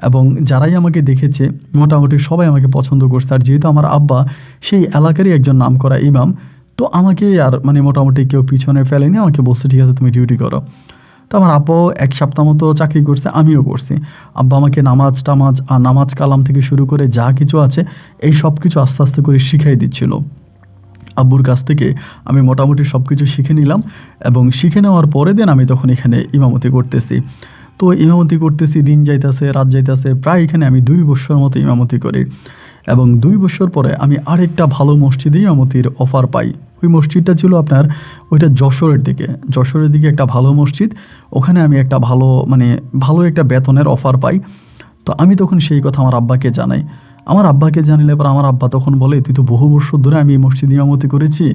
এবং যারাই আমাকে দেখেছে মোটামুটি সবাই আমাকে পছন্দ করছে। আর যেহেতু আমার আব্বা সেই এলাকারই একজন নামকরা ইমাম, তো আমাকে আর মানে মোটামুটি কেউ পিছনে ফেলেনি, আমাকে বলছে ঠিক আছে তুমি ডিউটি করো। তো আমার আব্বাও 1 সপ্তাহ মতো চাকরি করছে, আমিও করছি। আব্বা আমাকে নামাজ টামাজ আর নামাজ কালাম থেকে শুরু করে যা কিছু আছে এই সব কিছু আস্তে আস্তে করে শিখাই দিচ্ছিল। আব্বুর কাছ থেকে আমি মোটামুটি সব কিছু শিখে নিলাম, এবং শিখে নেওয়ার পরে দিন আমি তখন এখানে ইমামতি করতেছি। তো ইমামতি করতেছি, দিন যাইতেছে, রাত যাইতেছে, প্রায় এখানে আমি 2 বছর মতো ইমামতি করি। এবং 2 বছর পরে আমি আরেকটা ভালো মসজিদে ইমামতির অফার পাই। ওই মসজিদটা ছিল আপনার ওইটা যশোরের দিকে একটা ভালো মসজিদ, ওখানে আমি একটা ভালো একটা বেতনের অফার পাই। তো আমি তখন সেই কথা আমার আব্বাকে জানাই। আমার আব্বাকে জানিলে পর আমার আব্বা তখন বলে, তুই তো বহু বছর ধরে আমি এই মসজিদ ইমামতি করেছি,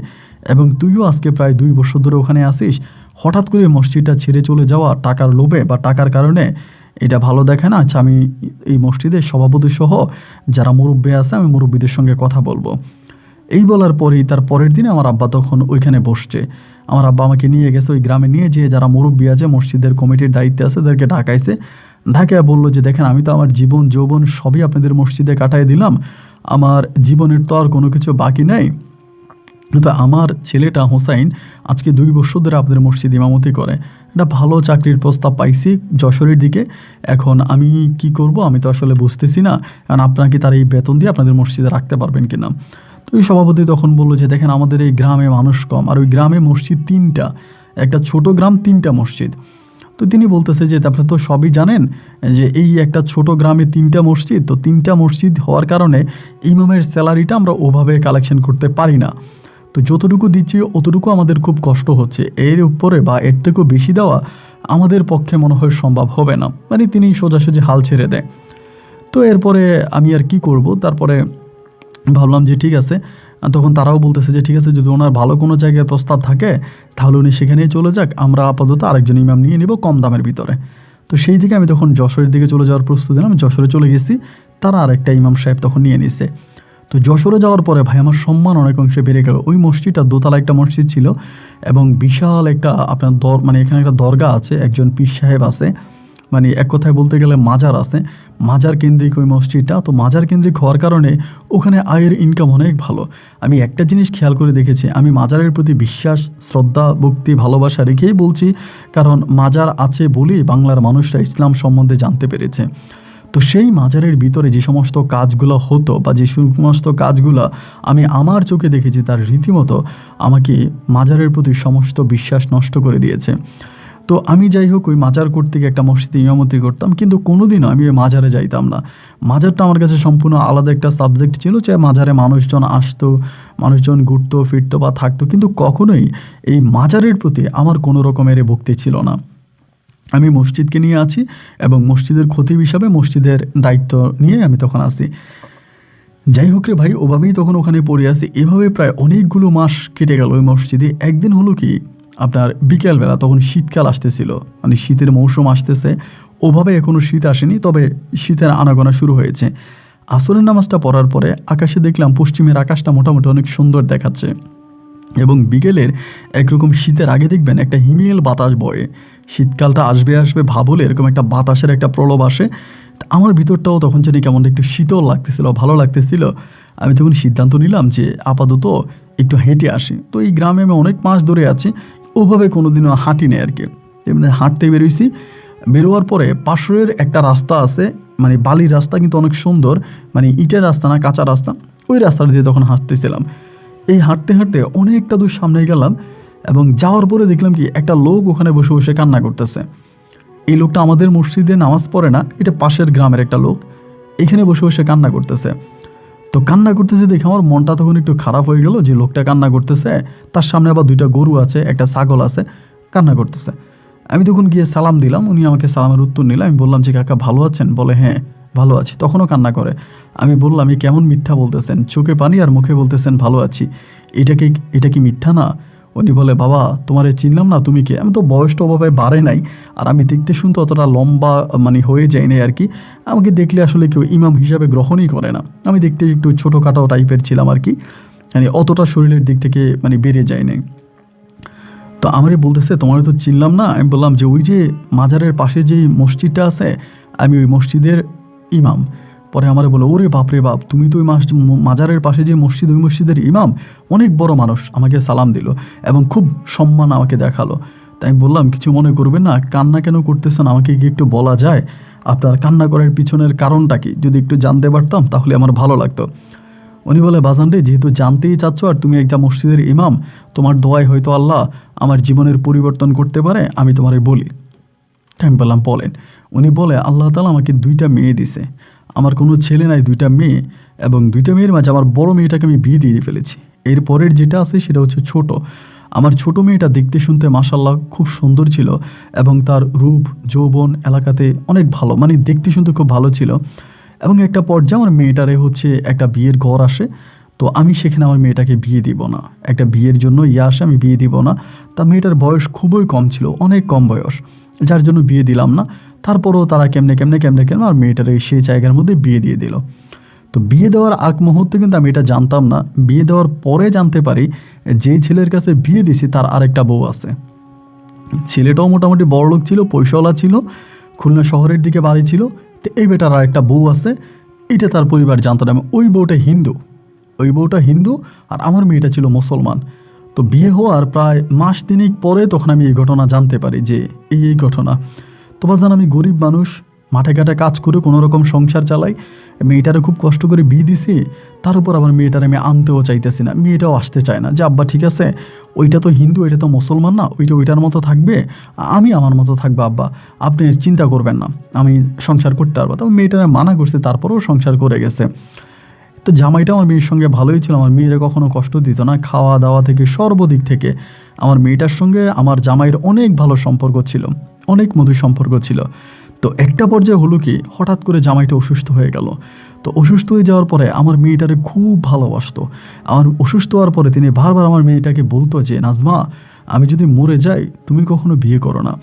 এবং তুইও আজকে প্রায় 2 বছর ধরে ওখানে আসিস, হঠাৎ করে মসজিদটা ছেড়ে চলে যাওয়া টাকার লোভে বা টাকার কারণে, এটা ভালো দেখে না। আচ্ছা, আমি এই মসজিদের সভাপতি সহ যারা মুরব্বী আছে আমি মুরব্বীদের সঙ্গে কথা বলবো। এই বলার পরেই তার পরের দিনে আমার আব্বা তখন ওইখানে বসছে। আমার আব্বা আমাকে নিয়ে গেছে ওই গ্রামে, নিয়ে যেয়ে যারা মুরব্বী আছে মসজিদের কমিটির দায়িত্বে আছে তাদেরকে ঢাকাইছে। ঢাকায় বললো যে দেখেন, আমি তো আমার জীবন যৌবন সবই আপনাদের মসজিদে কাটাই দিলাম, আমার জীবনের তো আর কোনো কিছু বাকি নেই, কিন্তু আমার ছেলেটা হোসাইন আজকে 2 বছর ধরে আপনাদের মসজিদ ইমামতি করে, একটা ভালো চাকরির প্রস্তাব পাইছি যশোরের দিকে। এখন আমি কি করব আমি তো আসলে বুঝতেছি না, কারণ আপনাকে তার এই বেতন দিয়ে আপনাদের মসজিদে রাখতে পারবেন কিনা। তো ওই সভাপতি তখন বললো যে দেখেন, আমাদের এই গ্রামে মানুষ কম, আর ওই গ্রামে মসজিদ 3টা, একটা ছোট গ্রাম 3টা মসজিদ। তো তিনি বলতেছে যে আপনারা তো সবই জানেন যে এই একটা ছোট গ্রামে 3টা মসজিদ, তো 3টা মসজিদ হওয়ার কারণে ইমামের স্যালারিটা আমরা ওভাবে কালেকশন করতে পারি না, তো যতটুকু দিচ্ছি অতটুকু আমাদের খুব কষ্ট হচ্ছে, এর উপরে বা এর থেকেও বেশি দেওয়া আমাদের পক্ষে মনে হয় সম্ভব হবে না, মানে তিনি সোজাসুজি হাল ছেড়ে দেয়। তো এরপরে আমি আর কি করব, তারপরে ভাবলাম যে ঠিক আছে। তখন তারাও বলতেছে যে ঠিক আছে, যদি ওনার ভালো কোনো জায়গায় প্রস্তাব থাকে তাহলে উনি সেখানেই চলে যাক, আমরা আপাতত আরেকজন ইমাম নিয়ে নেব কম দামের ভিতরে। তো সেই দিকে আমি তখন যশোরের দিকে চলে যাওয়ার প্রস্তুতি নিলাম, যশোরে চলে গেছি, তারা আরেকটা ইমাম সাহেব তখন নিয়ে নিছে। তো যশোরে যাওয়ার পরে ভাই আমার সম্মান অনেক অংশে বেড়ে গেল। ওই মসজিদটা দোতলা একটা মসজিদ ছিল, এবং বিশাল একটা আপনার এখানে একটা দরগা আছে, একজন পীর সাহেব আছে, মানে এক কথায় বলতে গেলে মাজার আছে, মাজার কেন্দ্রিক ওই মসজিদটা। তো মাজার কেন্দ্রিক হওয়ার কারণে ওখানে আয়ের ইনকাম অনেক ভালো। আমি একটা জিনিস খেয়াল করে দেখেছি, আমি মাজারের প্রতি বিশ্বাস, শ্রদ্ধা, ভক্তি, ভালোবাসা রেখেই বলছি, কারণ মাজার আছে বলেই বাংলার মানুষরা ইসলাম সম্বন্ধে জানতে পেরেছে। তো সেই মাজারের ভিতরে যে সমস্ত কাজগুলো হতো বা যে সমস্ত কাজগুলো আমি আমার চোখে দেখেছি, তার রীতিমতো আমাকে মাজারের প্রতি সমস্ত বিশ্বাস নষ্ট করে দিয়েছে। তো আমি যাই হোক ওই মাজার কর্তৃক একটা মসজিদে ইমামতি করতাম, কিন্তু কোনোদিনও আমি ওই মাজারে যাইতাম না। মাজারটা আমার কাছে সম্পূর্ণ আলাদা একটা সাবজেক্ট ছিল, যে মাজারে মানুষজন আসতো, মানুষজন ঘুরতো ফিরতো বা থাকতো, কিন্তু কখনোই এই মাজারের প্রতি আমার কোনো রকমের ভক্তি ছিল না। আমি মসজিদকে নিয়ে আছি এবং মসজিদের খতিব হিসাবে মসজিদের দায়িত্ব নিয়ে আমি তখন আসি। যাই হোক রে ভাই, ওভাবেই তখন ওখানে পড়ে আসি। এভাবে প্রায় অনেকগুলো মাস কেটে গেল ওই মসজিদে। একদিন হলো কি, আপনার বিকেলবেলা, তখন শীতকাল আসতেছিল, মানে শীতের মৌসুম আসতেছে, ওভাবে এখনও শীত আসেনি, তবে শীতের আনাগোনা শুরু হয়েছে। আসরের নামাজটা পড়ার পরে আকাশে দেখলাম পশ্চিমের আকাশটা মোটামুটি অনেক সুন্দর দেখাচ্ছে, এবং বিকেলের একরকম শীতের আগে দেখবেন একটা হিমেল বাতাস বয়ে, শীতকালটা আসবে আসবে ভাবলে এরকম একটা বাতাসের একটা প্রলোভ আসে। আমার ভিতরটাও তখন জানি কেমন একটু শীতল লাগতেছিল, ভালো লাগতেছিল। আমি তখন সিদ্ধান্ত নিলাম যে আপাতত একটু হেঁটে আসি। তো এই গ্রামে আমি অনেক মাস ধরে আছি, ওভাবে কোনোদিনও হাঁটি নেই আর কি, এমনি হাঁটতে বেরোইছি। বেরোয়ার পরে পাশের একটা রাস্তা আছে, মানে বালির রাস্তা, কিন্তু অনেক সুন্দর, মানে ইটের রাস্তা না, কাঁচা রাস্তা। ওই রাস্তাটা দিয়ে তখন হাঁটতেছিলাম। এই হাঁটতে হাঁটতে অনেকটা দূর সামনে গেলাম এবং যাওয়ার পরে দেখলাম কি একটা লোক ওখানে বসে বসে কান্না করতেছে। এই লোকটা আমাদের মসজিদে নামাজ পড়ে না, এটা পাশের গ্রামের একটা লোক, এখানে বসে বসে কান্না করতেছে। তো কান্না করতেছে দেখে আমার মনটা তখন একটু খারাপ হয়ে গেল যে লোকটা কান্না করতেছে, তার সামনে আবার 2টা গরু আছে, একটা ছাগল আছে, কান্না করতেছে। আমি তখন গিয়ে সালাম দিলাম, উনি আমাকে সালামের উত্তর নিল। আমি বললাম যে কাকা ভালো আছেন? বলে হ্যাঁ ভালো আছি। তখনও কান্না করে। আমি বললাম এই কেমন মিথ্যা বলতেছেন, চোখে পানি আর মুখে বলতেছেন ভালো আছি, এটা কি মিথ্যা না? উনি বলে বাবা তোমারে চিনলাম না, তুমি কে? আমি তো বয়সটা অভাবে বাড়ে নাই, আর আমি দেখতে শুনতে অতটা লম্বা মানে হয়ে যাই নাই আর কি। আমাকে দেখলে আসলে কেউ ইমাম হিসাবে গ্রহণই করে না। আমি দেখতে একটু ছোটোখাটো টাইপের ছিলাম আর কি, মানে অতটা শরীরের দিক থেকে মানে বেড়ে যায় নাই। তো আমারই বলতেছে তোমার তো চিনলাম না। আমি বললাম যে ওই যে মাজারের পাশে যেই মসজিদটা আছে, আমি ওই মসজিদের ইমাম। পরে আমারে বলে ওরে বাপরে বাপ, তুমি তো ওই মাজারের পাশে যে মসজিদ, ওই মসজিদের ইমাম? অনেক বড় মানুষ। আমাকে সালাম দিল এবং খুব সম্মান আমাকে দেখালো। তাই আমি বললাম কিছু মনে করবেন না, কান্না কেন করতেছেন আমাকে কি একটু বলা যায়? আপনার কান্না করার পিছনের কারণটা কি যদি একটু জানতে পারতাম তাহলে আমার ভালো লাগতো। উনি বলে বাজান রে, যেহেতু জানতেই চাচ্ছ আর তুমি একটা মসজিদের ইমাম, তোমার দোয়ায় হয়তো আল্লাহ আমার জীবনের পরিবর্তন করতে পারে, আমি তোমারে বলি। আমি বললাম বলেন। উনি বলে আল্লাহ তাআলা আমাকে 2টা মেয়ে দিছে, আমার কোনো ছেলে নাই, 2টা মেয়ে, এবং 2টা মেয়ের মাঝে আমার বড় মেয়েটাকে আমি বিয়ে দিয়ে ফেলেছি। এর পরের যেটা আছে সেটা হচ্ছে ছোট। আমার ছোট মেয়েটা দেখতে শুনতে মাশাআল্লাহ খুব সুন্দর ছিল এবং তার রূপ যৌবন এলাকাতে অনেক ভালো, মানে দেখতে শুনতে খুব ভালো ছিল। এবং একটা পর্যায়ে আমার মেয়েটারে হচ্ছে একটা বিয়ের ঘর আসে, তো আমি সেখানে আমার মেয়েটাকে বিয়ে দিব না, একটা বিয়ের জন্য আসে, আমি বিয়ে দিব না। তা মেয়েটার বয়স খুবই কম ছিল, অনেক কম বয়স, যার জন্য বিয়ে দিলাম না। তারপরেও তারা কেমনে আমার মেয়েটার সেই জায়গার মধ্যে বিয়ে দিয়ে দিল। তো বিয়ে দেওয়ার আগ মুহূর্তে কিন্তু আমি এটা জানতাম না, বিয়ে দেওয়ার পরে জানতে পারি যেই ছেলের কাছে বিয়ে দিছি তার আরেকটা বউ আছে। ছেলেটাও মোটামুটি বড়লোক ছিল, পয়সাওয়ালা ছিল, খুলনা শহরের দিকে বাড়ি ছিল। তো এই বেটার আর একটা বউ আছে, এটা তার পরিবার জানতো না। ওই বউটা হিন্দু আর আমার মেয়েটা ছিল মুসলমান। তো বিয়ে হওয়ার প্রায় মাস 3 পরে তখন আমি এই ঘটনা জানতে পারি যে এই ঘটনা। তো বাজান আমি গরিব মানুষ, মাঠে ঘাটে কাজ করে কোনো রকম সংসার চালাই, মেয়েটারে খুব কষ্ট করে বিয়ে দিছি। তার উপর আবার মেয়েটারে আমি আনতেও চাইতেছি না, মেয়েটাও আসতে চায় না যে আব্বা ঠিক আছে, ওইটা তো হিন্দু, এটা তো মুসলমান না, ওইটার মতো থাকবে, আমি আমার মতো থাকবো আব্বা, আপনি চিন্তা করবেন না, আমি সংসার করতে পারবো। তো মেয়েটারে মানা করছে, তারপরেও সংসার করে গেছে। তো জামাইটা আমার মেয়ের সঙ্গে ভালোই ছিল, আমার মেয়েরা কখনো কষ্ট দিত না, খাওয়া দাওয়া থেকে সর্বদিক থেকে আমার মেয়েটার সঙ্গে আমার জামাইয়ের অনেক ভালো সম্পর্ক ছিল, অনেক মধুর সম্পর্ক ছিল। তো একটা পর্যায়ে হলো কি, হঠাৎ করে জামাইটা অসুস্থ হয়ে গেল। তো অসুস্থ হয়ে যাওয়ার পরে আমার মেয়েটারে খুব ভালোবাসতো। আমার অসুস্থ হওয়ার পরে তিনি বারবার আমার মেয়েটাকে বলতো যে নাজমা আমি যদি মরে যাই তুমি কখনো বিয়ে করো না,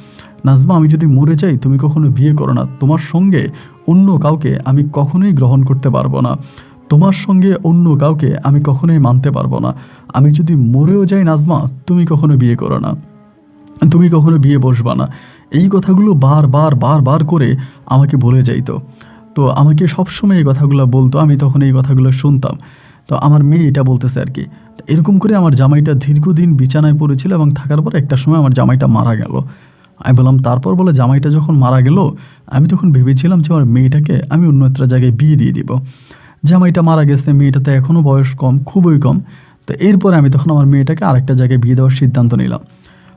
নাজমা আমি যদি মরে যাই তুমি কখনো বিয়ে করো না, তোমার সঙ্গে অন্য কাউকে আমি কখনোই গ্রহণ করতে পারবো না, তোমার সঙ্গে অন্য কাউকে আমি কখনোই মানতে পারবো না, আমি যদি মরেও যাই নাজমা তুমি কখনো বিয়ে করো না, তুমি কখনো বিয়ে বসবা না। এই কথাগুলো বার করে আমাকে বলে যাইতো। তো আমাকে সবসময় এই কথাগুলো বলতো, আমি তখন এই কথাগুলো শুনতাম। তো আমার মেয়ে এটা বলতেছে আর কি। এরকম করে আমার জামাইটা দীর্ঘদিন বিছানায় পড়েছিল এবং থাকার পর একটা সময় আমার জামাইটা মারা গেল। আমি বললাম তারপর? বলে জামাইটা যখন মারা গেল আমি তখন ভেবেছিলাম যে আমার মেয়েটাকে আমি অন্য একটা জায়গায় বিয়ে দিয়ে দিব। জামাইটা মারা গেছে, মেয়েটাতে এখনও বয়স কম, খুবই কম। তো এরপরে আমি তখন আমার মেয়েটাকে আরেকটা জায়গায় বিয়ে দেওয়ার সিদ্ধান্ত নিলাম।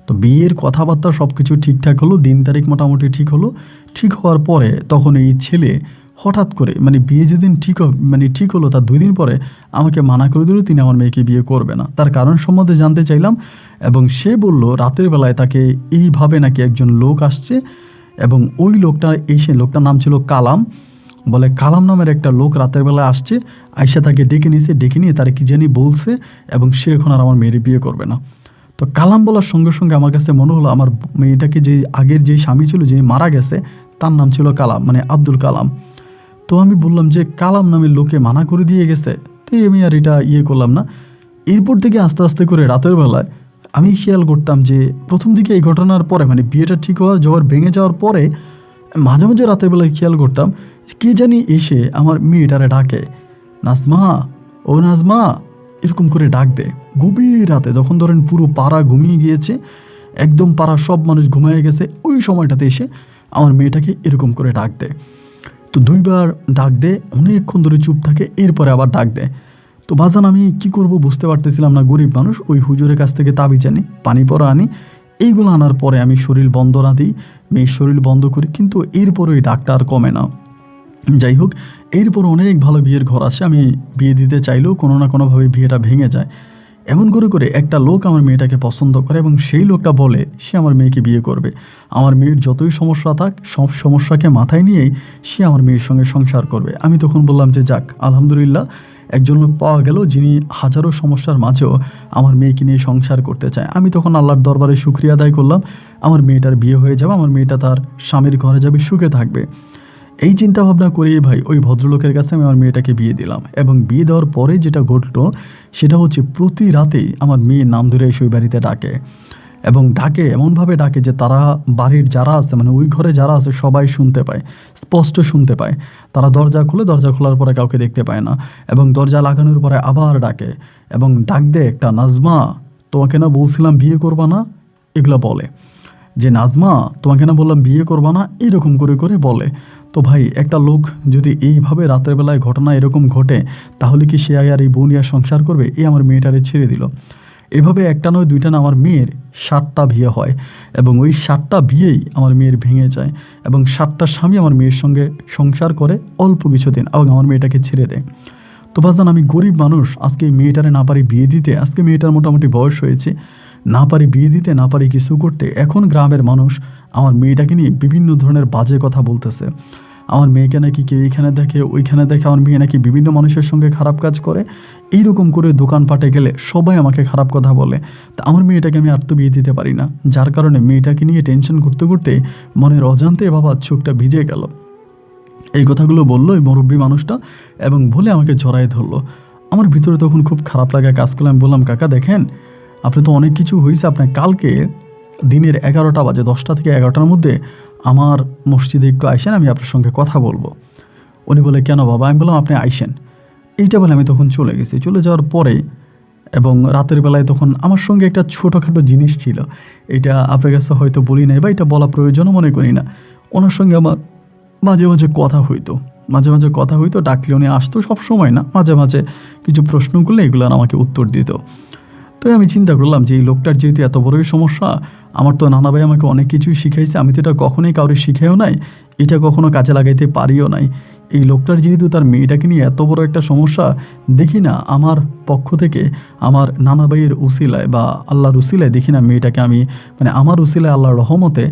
তো বিয়ের কথাবার্তা সব কিছু ঠিকঠাক হলো, দিন তারিখ মোটামুটি ঠিক হলো। ঠিক হওয়ার পরে তখন এই ছেলে হঠাৎ করে মানে বিয়ে যেদিন ঠিক হলো তার 2 দিন পরে আমাকে মানা করে দিল তিনি আমার মেয়েকে বিয়ে করবে না। তার কারণ সম্বন্ধে জানতে চাইলাম এবং সে বলল রাতের বেলায় তাকে এইভাবে নাকি একজন লোক আসছে এবং ওই লোকটার নাম ছিল কালাম। বলে কালাম নামের একটা লোক রাতের বেলায় আসছে, আয়সা তাকে ডেকে নিয়ে তার কি জানি বলছে এবং সে এখন আর আমার মেয়ের বিয়ে করবে না। তো কালাম বলার সঙ্গে সঙ্গে আমার কাছে মনে হলো আমার মেয়েটাকে যে আগের যে স্বামী ছিল যিনি মারা গেছে তার নাম ছিল কালাম, মানে আব্দুল কালাম। তো আমি বললাম যে কালাম নামের লোকে মানা করে দিয়ে গেছে, তাই আমি আর এটা করলাম না। এরপর থেকে আস্তে আস্তে করে রাতের বেলায় আমি খেয়াল করতাম যে প্রথম দিকে এই ঘটনার পরে মানে বিয়েটা ঠিক হওয়ার ভেঙে যাওয়ার পরে মাঝে মাঝে রাতের বেলায় খেয়াল করতাম কে জানি এসে আমার মেয়েটারে ডাকে, নাজমা, ও নাজমা, এরকম করে ডাক দেয় গভীর রাতে, যখন ধরেন পুরো পাড়া ঘুমিয়ে গিয়েছে, একদম পাড়া সব মানুষ ঘুমিয়ে গেছে, ওই সময়টাতে এসে আমার মেয়েটাকে এরকম করে ডাক দেয়। তো 2 বার ডাক দেয়, অনেকক্ষণ ধরে চুপ থাকে, এরপরে আবার ডাক দেয়। তো বাজান আমি কি করব বুঝতে পারতেছিলাম না। গরিব মানুষ, ওই হুজুরের কাছ থেকে তাবিজ আনি, পানি পড়া আনি, এইগুলো আনার পরে আমি শরীর বন্ধ না দিই, মেয়ের শরীর বন্ধ করি, কিন্তু এরপর ওই ডাক্তার কমে না। যাই হোক, এরপর অনেক ভালো বিয়ের ঘর আছে, আমি বিয়ে দিতে চাইলেও কোনো না কোনোভাবে বিয়েটা ভেঙে যায়। এমন করে করে একটা লোক আমার মেয়েটাকে পছন্দ করে এবং সেই লোকটা বলে সে আমার মেয়েকে বিয়ে করবে। আমার মেয়ের যতই সমস্যা থাক সব সমস্যাকে মাথায় নিয়েই সে আমার মেয়ের সঙ্গে সংসার করবে। আমি তখন বললাম যে যাক, আলহামদুলিল্লাহ, একজন লোক পাওয়া গেল যিনি হাজারো সমস্যার মাঝেও আমার মেয়েকে নিয়ে সংসার করতে চায়। আমি তখন আল্লাহর দরবারে শুকরিয়া আদায় করলাম, আমার মেয়েটার বিয়ে হয়ে যাবে, আমার মেয়েটা তার স্বামীর ঘরে যাবে, সুখে থাকবে। এই চিন্তা ভাবনা করেই ভাই ওই ভদ্রলোকের কাছে আমি আমার মেয়েটাকে বিয়ে দিলাম। এবং বিয়ে দেওয়ার পরে যেটা ঘটলো সেটা হচ্ছে প্রতি রাতেই আমার মেয়ের নাম ধরে এসে ওই বাড়িতে ডাকে, এবং ডাকে এমনভাবে ডাকে যে তারা বাড়ির যারা আছে, মানে ওই ঘরে যারা আছে সবাই শুনতে পায়, স্পষ্ট শুনতে পায়। তারা দরজা খুলে, দরজা খোলার পরে কাউকে দেখতে পায় না, এবং দরজা লাগানোর পরে আবার ডাকে এবং ডাক দেয় একটা, নাজমা তোমাকে না বলছিলাম বিয়ে করবা না, এগুলো বলে যে নাজমা তোমাকে না বললাম বিয়ে করবা না, এরকম করে করে বলে। তো ভাই একটা লোক যদি এইভাবে রাতের বেলায় ঘটনা এরকম ঘটে, তাহলে কি সে আর এই বউ নিয়ে সংসার করবে? এই আমার মেয়েটারে ছেড়ে দিল। এভাবে একটা নয় দুইটা না, আমার মেয়ের 7টা বিয়ে হয়, এবং ওই 7টা বিয়েই আমার মেয়ের ভেঙে যায়, এবং 7টা স্বামী আমার মেয়ের সঙ্গে সংসার করে অল্প কিছুদিন এবং আমার মেয়েটাকে ছেড়ে দেয়। তো ভাবছেন আমি গরিব মানুষ, আজকে এই মেয়েটারে না পারি বিয়ে দিতে, আজকে মেয়েটার মোটামুটি বয়স হয়েছে, না পারি বিয়ে দিতে, না পারি কিছু করতে। এখন গ্রামের মানুষ আমার মেয়েটাকে নিয়ে বিভিন্ন ধরনের বাজে কথা বলতেছে। আমার মেয়েকে নাকি কেউ এইখানে দেখে ওইখানে দেখে, আমার মেয়ে নাকি বিভিন্ন মানুষের সঙ্গে খারাপ কাজ করে, এইরকম করে দোকানপাটে গেলে সবাই আমাকে খারাপ কথা বলে। তা আমার মেয়েটাকে আমি আর তো বিয়ে দিতে পারি না, যার কারণে মেয়েটাকে নিয়ে টেনশন করতে করতে মনের অজান্তে বাবা চোখটা ভিজে গেল। এই কথাগুলো বললো এই মুরব্বী মানুষটা, এবং বলে আমাকে জড়ায় ধরলো। আমার ভিতরে তখন খুব খারাপ লাগা কাজ করলো। আমি বললাম, কাকা দেখেন, আপনি তো অনেক কিছু হয়েছে, আপনার কালকে দিনের 11টা বাজে, 10টা থেকে 11টার মধ্যে আমার মসজিদে একটু আইসেন, আমি আপনার সঙ্গে কথা বলবো। উনি বলে, কেন বাবা? আমি বললাম, আপনি আইসেন। এইটা বলে আমি তখন চলে গেছি। চলে যাওয়ার পরে এবং রাতের বেলায় তখন আমার সঙ্গে একটা ছোটোখাটো জিনিস ছিল, এটা আপনার কাছে হয়তো বলি নাই বা এটা বলা প্রয়োজনও মনে করি না। ওনার সঙ্গে আমার মাঝে মাঝে কথা হইতো, মাঝে মাঝে কথা হইতো, ডাকলে উনি আসতো, সব সময় না, মাঝে মাঝে কিছু প্রশ্ন করলে এগুলো আমাকে উত্তর দিত। তো আমি চিন্তা করলাম যে এই লোকটার যেহেতু এত বড়ই সমস্যা, আমার তো নানা ভাই আমাকে অনেক কিছুই শিখাইছে, আমি তো এটা কখনোই কাউরে শিখেও নাই, এটা কখনো কাজে লাগাইতে পারিও নাই। এই লোকটার যেহেতু তার মেয়েটাকে নিয়ে এত বড় একটা সমস্যা, দেখি না আমার পক্ষ থেকে আমার নানা ভাইয়ের উসিলায় বা আল্লাহর উসিলায় দেখি না মেয়েটাকে আমি, মানে আমার উসিলায় আল্লাহর রহমতে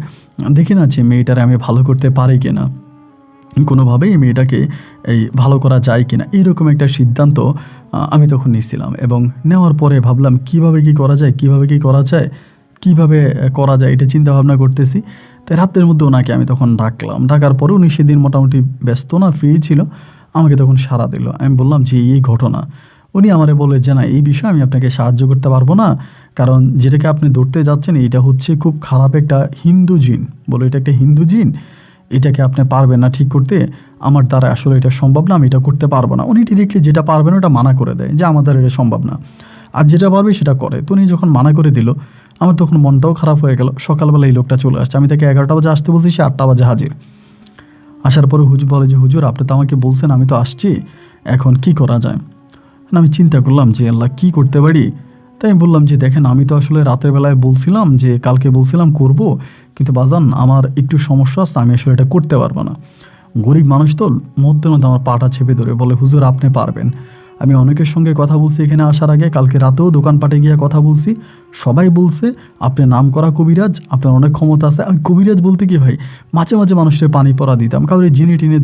দেখি না যে মেয়েটারে আমি ভালো করতে পারি কিনা, কোনোভাবেই মেয়েটাকে এই ভালো করা যায় কিনা, এইরকম একটা সিদ্ধান্ত আমি তখন নিয়েছিলাম। এবং নেওয়ার পরে ভাবলাম কিভাবে কি করা যায়, কিভাবে করা যায় এটা চিন্তা ভাবনা করতেছি। তাই রাতের মধ্যে ওনাকে আমি তখন ডাকলাম। ডাকার পরে উনি সেদিন মোটামুটি ব্যস্ত না, ফ্রি ছিল, আমাকে তখন সাড়া দিল। আমি বললাম যে এই ঘটনা। উনি আমারে বলে যে না, এই বিষয়ে আমি আপনাকে সাহায্য করতে পারবো না, কারণ যেটাকে আপনি ধরতে যাচ্ছেন এটা হচ্ছে খুব খারাপ একটা হিন্দু জিন, বলে এটা একটা হিন্দু জিন, এটাকে আপনি পারবেন না ঠিক করতে, আমার দ্বারা আসলে এটা সম্ভব না, আমি এটা করতে পারবো না। উনি ডিরেক্টলি যেটা পারবেন ওটা মানা করে দেয় যে আমাদের এটা সম্ভব না, আর যেটা পারবে সেটা করে। তো উনি যখন মানা করে দিল, আমার তখন মনটাও খারাপ হয়ে গেল। সকালবেলা এই লোকটা চলে আসছে, আমি তাকে 11টা বাজে আসতে বলছি, সে 8টা বাজে হাজির। আসার পরে হুজুর বলে যে হুজুর আপনি তো আমাকে বলছেন, আমি তো আসছি, এখন কি করা যায়? আমি চিন্তা করলাম যে আল্লাহ কি করতে পারি। তাই আমি বললাম যে দেখেন, আমি তো আসলে রাতের বেলায় বলছিলাম যে কালকে বলছিলাম করব, কিন্তু বাজান আমার একটু সমস্যা আছে, আমি আসলে এটা করতে পারবো না। গরিব মানুষ তো, মধ্যে মধ্যে আমার পাটা চেপে ধরে বলে, হুজুর আপনি পারবেন। আমি অনেকের সঙ্গে কথা বলছি এখানে আসার আগে, কালকে রাতেও দোকানপাটে গিয়ে কথা বলছি, সবাই বলছে আপনি নাম করা কবিরাজ, আপনার অনেক ক্ষমতা আছে। আমি কবিরাজ বলতে কি ভাই, মাঝে মাঝে মানুষের পানি পড়া দিতাম, কাউরে জিনে টিনে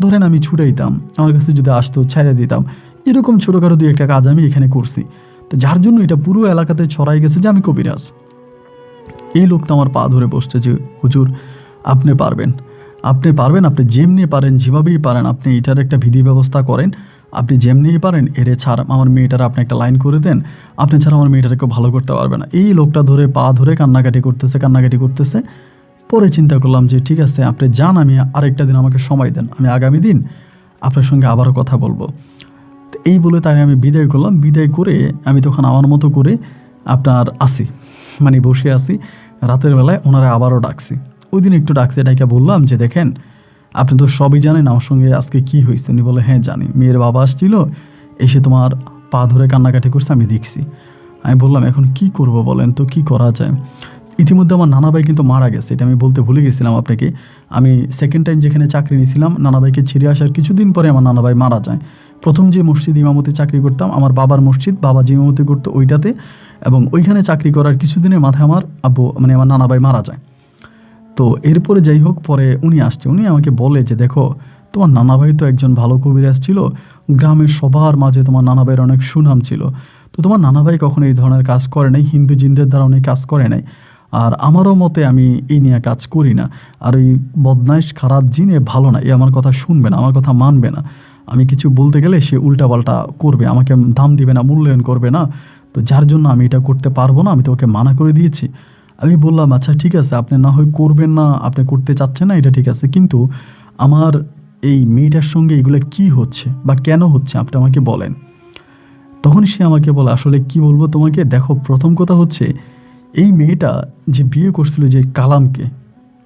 ধরেন আমি ছুটাইতাম, আমার কাছে যদি আসতো ছেড়ে দিতাম, এরকম ছোটোখাটো 2-1টা কাজ আমি এখানে করছি। তো যার জন্য এটা পুরো এলাকাতে ছড়াই গেছে যে আমি কবিরাজ। এই লোকটা আমার পা ধরে বসছে যে হুজুর আপনি পারবেন, আপনি যেমনি পারেন, যেভাবেই পারেন, আপনি এটার একটা বিধি ব্যবস্থা করেন, আপনি যেমনিই পারেন এরে ছাড়, আমার মেয়েটার আপনি একটা লাইন করে দেন, আপনি ছাড়া আমার মেয়েটাকে ভালো করতে পারবে না। এই লোকটা ধরে পা ধরে কান্নাকাটি করতেছে। পরে চিন্তা করলাম যে ঠিক আছে আপনি যান, আমি আরেকটা দিন আমাকে সময় দেন, আমি আগামী দিন আপনার সঙ্গে আবারও কথা বলবো। এই বলে তাই আমি বিদায় করলাম। বিদায় করে আমি তখন আমার মতো করে আপনার আসি, মানে বসে আসি। রাতের বেলায় ওনারা আবারও ডাকছি, ওই দিন একটু ডাকছে, ডাইকা বললাম যে দেখেন আপনি তো সবই জানেন আমার সঙ্গে আজকে কি হয়েছে। উনি বলে হ্যাঁ জানি, মেয়ের বাবা আসছিল, এসে তোমার পা ধরে কান্নাকাটি করছে, আমি দেখছি। আমি বললাম এখন কি করব বলেন তো, কি করা যায়? ইতিমধ্যে আমার নানাভাই কিন্তু মারা গেছে, এটা আমি বলতে ভুলে গেছিলাম আপনাকে। আমি সেকেন্ড টাইম যেখানে চাকরি নিয়েছিলাম, নানাভাইকে ছেড়ে আসার কিছুদিন পরে আমার নানাভাই মারা যায়। প্রথম যে মসজিদ ইমামতি চাকরি করতাম, আমার বাবার মসজিদ, বাবা যে ইমামতি করতো ওইটাতে, এবং ওইখানে চাকরি করার কিছুদিনের মাথায় আমার আব্বু মানে আমার নানাভাই মারা যায়। তো এরপরে যাই হোক, পরে উনি আসছে, উনি আমাকে বলে যে দেখো তোমার নানাভাই তো একজন ভালো কবিরাজ ছিল, গ্রামের সবার মাঝে তোমার নানাভাইয়ের অনেক সুনাম ছিল, তো তোমার নানাভাই কখনো এই ধরনের কাজ করে নাই, হিন্দু জিনদের দ্বারা অনেক কাজ করে নাই। আর আমারও মতে আমি এই নিয়ে কাজ করি না। আর ওই বদমাইশ খারাপ জিনে ভালো না, এ আমার কথা শুনবে না, আমার কথা মানবে না। আমি কিছু বলতে গেলে সে উল্টাপাল্টা করবে, আমাকে দাম দিবে না, মূল্যায়ন করবে না। তো যার জন্য আমি এটা করতে পারবো না, আমি তো ওকে মানা করে দিয়েছি। আমি বললাম আচ্ছা ঠিক আছে, আপনি না হয় করবেন না, আপনি করতে চাচ্ছেন না, এটা ঠিক আছে, কিন্তু আমার এই মেয়েটার সঙ্গে এগুলো কি হচ্ছে বা কেন হচ্ছে আপনি আমাকে বলেন। তখন সে আমাকে বলে আসলে কি বলবো তোমাকে, দেখো প্রথম কথা হচ্ছে এই মেয়েটা যে বিয়ে করছিল যে কালামকে,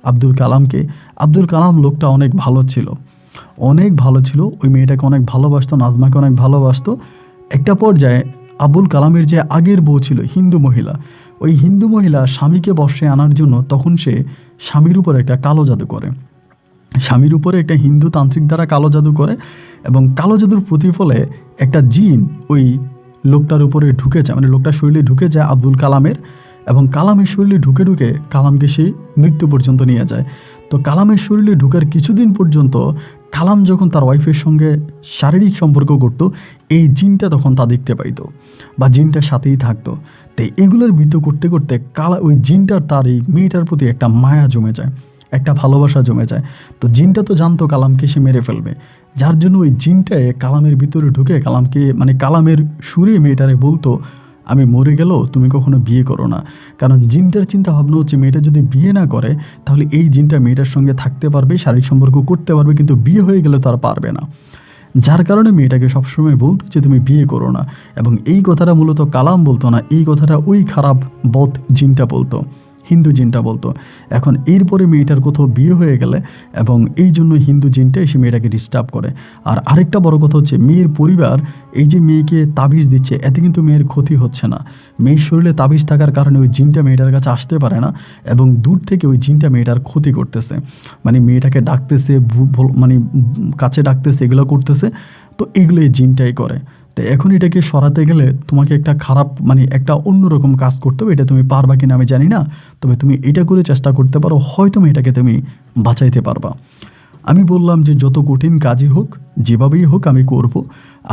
আব্দুল কালামকে, আব্দুল কালাম লোকটা অনেক ভালো ছিল, অনেক ভালো ছিল, ওই মেয়েটাকে অনেক ভালোবাসতো, নাজমাকে অনেক ভালোবাসতো। একটা পর্যায়ে আবুল কালামের যে আগের বউ ছিল হিন্দু মহিলা, ওই হিন্দু মহিলা স্বামীকে বশে আনার জন্য তখন সে স্বামীর উপর একটা কালো জাদু করে, স্বামীর উপরে একটা হিন্দু তান্ত্রিক দ্বারা কালো জাদু করে, এবং কালো জাদুর প্রতিফলে একটা জিন ওই লোকটার উপরে ঢুকে যায়, মানে লোকটার শরীরে ঢুকে যায় আব্দুল কালামের, এবং কালামের শরীরে ঢুকে ঢুকে কালামকে সেই মৃত্যু পর্যন্ত নিয়ে যায়। তো কালামের শরীরে ঢুকার কিছুদিন পর্যন্ত কালাম যখন তার ওয়াইফের সঙ্গে শারীরিক সম্পর্ক করত, এই জিনটা তখন তা দেখতে পাইতো বা জিনটার সাথেই থাকতো। তো এগুলোর ভিত্তি করতে করতে ওই জিনটার তার এই মেয়েটার প্রতি একটা মায়া জমে যায়, একটা ভালোবাসা জমে যায়। তো জিনটা তো জানতো কালামকে সে মেরে ফেলবে, যার জন্য ওই জিনটায় কালামের ভিতরে ঢুকে কালামকে মানে কালামের সুরে মেয়েটারে বলতো আমি মরে গেলেও তুমি কখনো বিয়ে করো না। কারণ জিনটার চিন্তা ভাবনা হচ্ছে মেয়েটা যদি বিয়ে না করে তাহলে এই জিনটা মেয়েটার সঙ্গে থাকতে পারবে, শারীরিক সম্পর্ক করতে পারবে, কিন্তু বিয়ে হয়ে গেলে তো আর পারবে না। যার কারণে মেয়েটাকে সবসময় বলতো যে তুমি বিয়ে করো না, এবং এই কথাটা মূলত কালাম বলতো না, এই কথাটা ওই খারাপ বদ জিনটা বলতো, হিন্দু জিনটা বলতো। এখন এরপরে মেয়েটার কোথাও বিয়ে হয়ে গেলে, এবং এই জন্য হিন্দু জিনটা এসে মেয়েটাকে ডিস্টার্ব করে। আর আরেকটা বড় কথা হচ্ছে মেয়ের পরিবার এই যে মেয়েকে তাবিজ দিচ্ছে, এতে কিন্তু মেয়ের ক্ষতি হচ্ছে না। মেয়ের শরীরে তাবিজ থাকার কারণে ওই জিনটা মেয়েটার কাছে আসতে পারে না, এবং দূর থেকে ওই জিনটা মেয়েটার ক্ষতি করতেছে, মানে মেয়েটাকে ডাকতেছে, মানে কাছে ডাকতেছে, এগুলো করতেছে। তো এগুলো এই জিনটাই করে। তো এখন এটাকে সরাতে গেলে তোমাকে একটা খারাপ মানে একটা অন্যরকম কাজ করতে হবে, এটা তুমি পারবা কিনা আমি জানি না, তবে তুমি এটা করে চেষ্টা করতে পারো, হয়তো মেয়েটাকে তুমি বাঁচাইতে পারবা। আমি বললাম যে যত কঠিন কাজই হোক, যেভাবেই হোক আমি করব,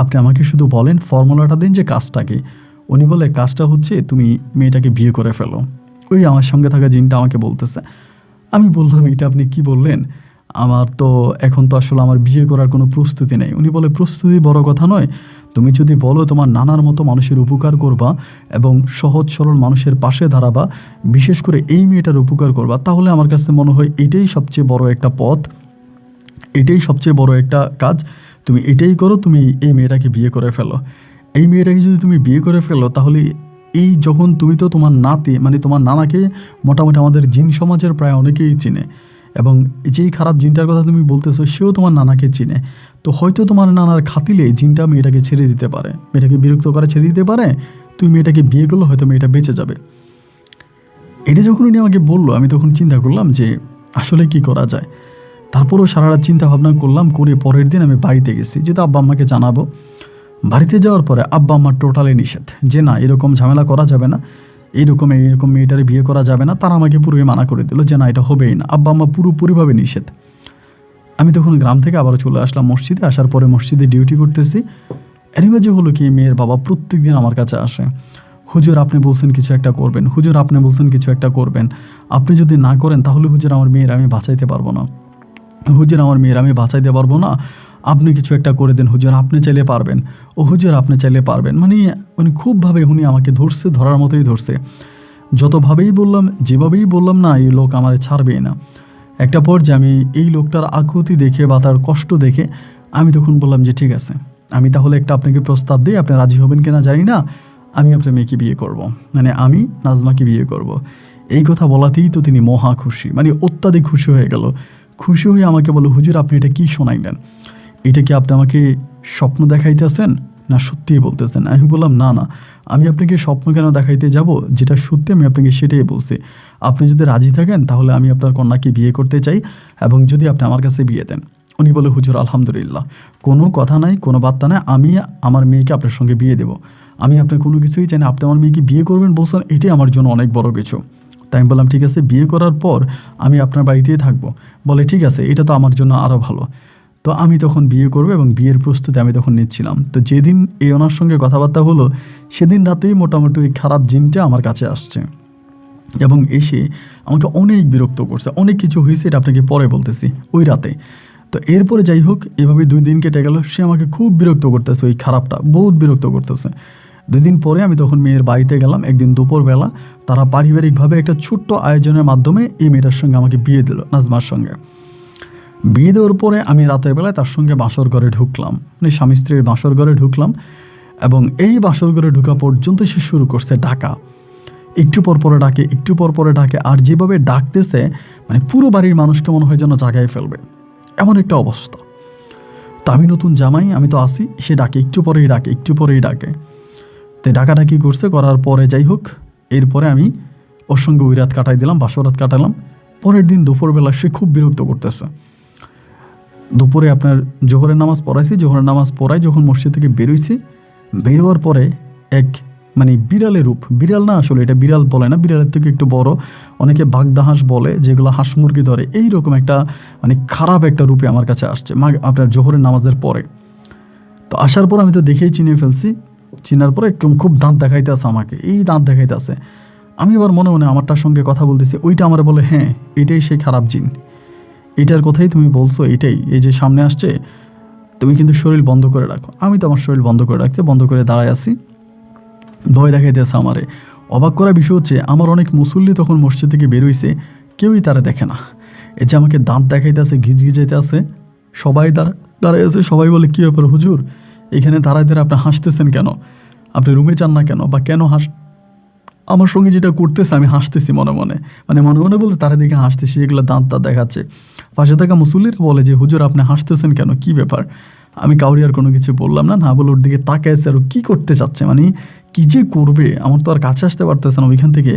আপনি আমাকে শুধু বলেন ফর্মুলাটা দিন যে কাজটাকে। উনি বলে কাজটা হচ্ছে তুমি মেয়েটাকে বিয়ে করে ফেলো। ওই আমার সঙ্গে থাকা জিনটা আমাকে বলতেছে। আমি বললাম এটা আপনি কি বললেন, আমার তো এখন তো আসলে আমার বিয়ে করার কোনো প্রস্তুতি নেই। উনি বলে প্রস্তুতি বড় কথা নয়, তুমি যদি বলো তোমার নানার মতো মানুষের উপকার করবা এবং সহজ সরল মানুষের পাশে দাঁড়াবা, বিশেষ করে এই মেয়েটার উপকার করবা, তাহলে আমার কাছে মনে হয় এটাই সবচেয়ে বড় একটা পথ, এটাই সবচেয়ে বড় একটা কাজ। তুমি এটাই করো, তুমি এই মেয়েটাকে বিয়ে করে ফেলো। এই মেয়েটাকে যদি তুমি বিয়ে করে ফেলো তাহলে এই যখন তুমি তো তোমার নাতি মানে তোমার নানাকে মোটামুটি আমাদের জিন সমাজের প্রায় অনেকেই চিনে, এবং যেই খারাপ জিনটার কথা তুমি বলতেছো সেও তোমার নানাকে চিনে। তো হয়তো তোমার নানার খাতিলে জিনটা মেয়েটাকে ছেড়ে দিতে পারে, মেয়েটাকে বিরক্ত করে ছেড়ে দিতে পারে, তুই মেয়েটাকে বিয়ে করলে হয়তো মেয়েটা বেঁচে যাবে। এটা যখন উনি আমাকে বললো, আমি তখন চিন্তা করলাম যে আসলে কি করা যায়। তারপরও সারা রাত চিন্তা ভাবনা করলাম, করে পরের দিন আমি বাড়িতে গেছি, যেহেতু আব্বা আম্মাকে জানাবো। বাড়িতে যাওয়ার পরে আব্বা আম্মার টোটালি নিষেধ, যে না এরকম ঝামেলা করা যাবে না, এইরকম মেয়েটারে বিয়ে করা যাবে না। তারা আমাকে পুরোই মানা করে দিল যে না এটা হবেই না, আব্বা আম্মা পুরোপুরিভাবে নিষেধ। আমি তখন গ্রাম থেকে আবারও চলে আসলাম মসজিদে। আসার পরে মসজিদে ডিউটি করতেছি। এর মাঝে হলো কি মেয়ের বাবা প্রত্যেক দিন আমার কাছে আসে, হুজুর আপনি বলছেন কিছু একটা করবেন, হুজুর আপনি বলছেন কিছু একটা করবেন, আপনি যদি না করেন তাহলে হুজুর আমার মেয়ের আমি বাঁচাইতে পারবো না, হুজুর আমার মেয়ের আমি বাঁচাইতে পারবো না, আপনি কিছু একটা করে দেন হুজুর, আপনি চাইলে পারবেন, ও হুজুর আপনি চাইলে পারবেন। মানে উনি খুবভাবে উনি আমাকে ধরছে, ধরার মতোই ধরছে। যতভাবেই বললাম, যেভাবেই বললাম না, এই লোক আমার ছাড়বেই না। একটা পর্যায়ে আমি এই লোকটার আকুতি দেখে বা তার কষ্ট দেখে আমি তখন বললাম যে ঠিক আছে, আমি তাহলে একটা আপনাকে প্রস্তাব দিই, আপনি রাজি হবেন কিনা জানি না, আমি আপনার মেয়েকে বিয়ে করব, মানে আমি নাজমাকে বিয়ে করব। এই কথা বলাতেই তো তিনি মহা খুশি, মানে অত্যাধিক খুশি হয়ে গেল। খুশি হয়ে আমাকে বলো হুজুর আপনি এটা কি শোনাইলেন, এটা কি আপনি আমাকে স্বপ্ন দেখাইতেছেন না সত্যিই বলতেছেন? আমি বললাম, না না, আমি আপনাকে স্বপ্ন কেন দেখাইতে যাব, যেটা সত্যি আমি আপনাকে সেটাই বলছি। আপনি যদি রাজি থাকেন তাহলে আমি আপনার কন্যাকে বিয়ে করতে চাই, এবং যদি আপনি আমার কাছে বিয়ে দেন। উনি বলে, হুজুর আলহামদুলিল্লাহ, কোনো কথা নাই, কোনো বার্তা নাই, আমি আমার মেয়েকে আপনার সঙ্গে বিয়ে দেবো। আমি আপনার কোনো কিছুই চাই না, আপনি আমার মেয়েকে বিয়ে করবেন বলছেন, এটাই আমার জন্য অনেক বড় কিছু। তাই আমি বললাম, ঠিক আছে, বিয়ে করার পর আমি আপনার বাড়িতেই থাকবো। বলে, ঠিক আছে, এটা তো আমার জন্য আরও ভালো। তো আমি তখন বিয়ে করবো এবং বিয়ের প্রস্তুতি আমি তখন নিচ্ছিলাম। তো যেদিন এই ওনার সঙ্গে কথাবার্তা হলো, সেদিন রাতেই মোটামুটি ওই খারাপ জিনটা আমার কাছে আসছে এবং এসে আমাকে অনেক বিরক্ত করছে। অনেক কিছু হয়েছে, এটা আপনাকে পরে বলতেছি, ওই রাতে। তো এরপরে যাই হোক, এভাবে 2 দিন কেটে গেল। সে আমাকে খুব বিরক্ত করতেছে, ওই খারাপটা বহুত বিরক্ত করতেছে। 2 দিন পরে আমি তখন মেয়ের বাড়িতে গেলাম। একদিন দুপুরবেলা তারা পারিবারিকভাবে একটা ছোট্ট আয়োজনের মাধ্যমে এই মেয়েটার সঙ্গে আমাকে বিয়ে দিল, নাজমার সঙ্গে। বিয়ে দেওয়ার পরে আমি রাতের বেলায় তার সঙ্গে বাসর ঘরে ঢুকলাম, মানে স্বামী স্ত্রীর বাসর ঘরে ঢুকলাম, এবং এই বাসর ঘরে ঢোকা পর্যন্ত সে শুরু করছে ডাকা। একটু পর পরে ডাকে, একটু পর পরে ডাকে, আর যেভাবে ডাকতেছে মানে পুরো বাড়ির মানুষকে মনে হয় যেন জাগায় ফেলবে, এমন একটা অবস্থা। তো আমি নতুন জামাই, আমি তো আসি, সে ডাকে, একটু পরেই ডাকে, একটু পরেই ডাকে। তো ডাকাডাকি করছে, করার পরে যাই হোক, এরপরে আমি ওর সঙ্গে ওই রাত কাটাই দিলাম, বাসর রাত কাটালাম। পরের দিন দুপুরবেলা সে খুব বিরক্ত করতেছে। দুপুরে আপনার জোহরের নামাজ পড়াইছি, জোহরের নামাজ পড়াই যখন মসজিদ থেকে বেরোইছি, বেরোয়ার পরে এক মানে বিড়ালের রূপ, বিড়াল না আসলে এটা বিড়াল বলে না, বিড়ালের থেকে একটু বড়, অনেকে বাগদা হাঁস বলে, যেগুলো হাঁস মুরগি ধরে, এইরকম একটা মানে খারাপ একটা রূপে আমার কাছে আসছে আপনার জোহরের নামাজের পরে। তো আসার পর আমি তো দেখেই চিনে ফেলছি, চিনার পরে একদম খুব দাঁত দেখাইতে আছে আমাকে, এই দাঁত দেখাইতে আছে। আমি আবার মনে মনে আমারটার সঙ্গে কথা বলতেছি, ওইটা আমার বলে, হ্যাঁ এটাই সেই খারাপ জিন, এটার কথাই তুমি বলছো, এটাই, এই যে সামনে আসছে, তুমি কিন্তু শরীর বন্ধ করে রাখো। আমি তো আমার শরীর বন্ধ করে রাখছি, বন্ধ করে দাঁড়ায় আছি, ভয় দেখাইতেছে আমারে। অবাক করা বিষয় হচ্ছে, আমার অনেক মুসল্লি তখন মসজিদ থেকে বেরোইছে, কেউই তারা দেখে না। এই যে আমাকে দাঁত দেখাইতে আছে, গিজগিজাইতে আছে, সবাই দাঁড়ায় আছে। সবাই বলে, কী ব্যাপার হুজুর, এখানে দাঁড়ায় দাঁড়ায় আপনি হাসতেছেন কেন, আপনি রুমে চান না কেন, বা কেন আমার সঙ্গে যেটা করতেছে আমি হাসতেছি মনে মনে, মানে মনে মনে বলতে তারা দেখে হাসতেছি, এগুলো দাঁত দেখাচ্ছে। পাশে থাকা মুসল্লিরা বলে যে, হুজুর আপনি হাসতেছেন কেন, কী ব্যাপার? আমি কাউরি আর কোনো কিছু বললাম না, না বলে ওর দিকে তাকাইছে, আর কী করতে চাচ্ছে, মানে কী যে করবে, আমার তো আর কাছে আসতে পারতেছে না ওইখান থেকে।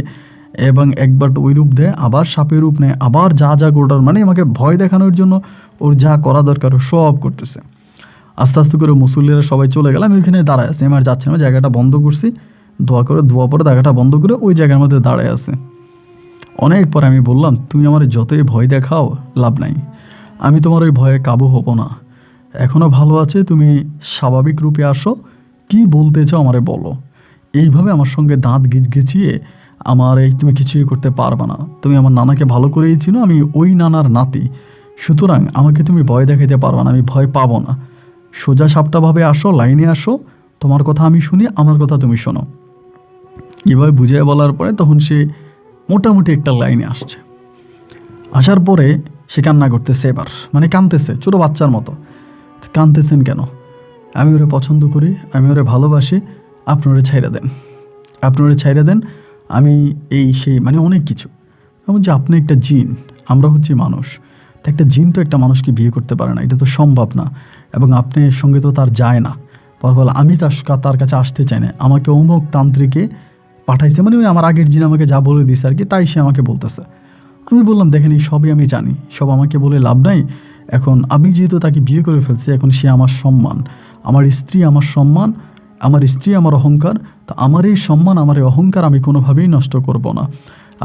এবং একবার ওই রূপ দেয়, আবার সাপের রূপ নেয়, আবার যা যা গোটার, মানে আমাকে ভয় দেখানোর জন্য ওর যা করা দরকার ও সব করতেছে। আস্তে আস্তে করে মুসল্লিরা সবাই চলে গেল, আমি ওইখানে দাঁড়ায় আছি, আমার যাচ্ছে না, জায়গাটা বন্ধ করছি, দোয়া পরে জায়গাটা বন্ধ করে ওই জায়গার মধ্যে দাঁড়ায় আছে। অনেক পরে আমি বললাম, তুমি আমার যতই ভয় দেখাও লাভ নাই, আমি তোমার ওই ভয়ে কাবু হব না। এখনও ভালো আছে, তুমি স্বাভাবিক রূপে আসো, কি বলতে চাও আমারে বলো। এইভাবে আমার সঙ্গে দাঁত গিচিয়ে আমার তুমি কিছুই করতে পারবে না, তুমি আমার নানাকে ভালো করেই চিনো, আমি ওই নানার নাতি, সুতরাং আমাকে তুমি ভয় দেখাইতে পারবে না, আমি ভয় পাবো না। সোজা সাপটাভাবে আসো, লাইনে আসো, তোমার কথা আমি শুনি, আমার কথা তুমি শোনো। এভাবে বুঝিয়ে বলার পরে তখন সে মোটামুটি একটা লাইনে আসছে। আসার পরে সে কান্না করতেছে, এবার মানে কাঁদতেছে ছোটো বাচ্চার মতো। কাঁদতেছেন কেন? আমি ওরে পছন্দ করি, আমি ওরে ভালোবাসি, আপনি ওরে ছাইড়া দেন, আপনি ওরে ছাইড়া দেন, আমি এই সেই মানে অনেক কিছু। এমন যে আপনি একটা জিন, আমরা হচ্ছি মানুষ, তো একটা জিন তো একটা মানুষকে বিয়ে করতে পারে না, এটা তো সম্ভব না, এবং আপনার সঙ্গে তো তার যায় না। পরপর আমি তার কাছে আসতে চাই না, আমাকে অমুক তান্ত্রিকে পাঠাইছে, মানে ওই আমার আগের জিন আমাকে যা বলে দিছে আর কি, তাই সে আমাকে বলতেছে। আমি বললাম, দেখেন এই সবই আমি জানি, সব আমাকে বলে লাভ নাই। এখন আমি যেহেতু তাকে বিয়ে করে ফেলছি, এখন সে আমার সম্মান, আমার স্ত্রী আমার সম্মান, আমার স্ত্রী আমার অহংকার, তো আমার এই সম্মান, আমার এই অহংকার আমি কোনোভাবেই নষ্ট করব না।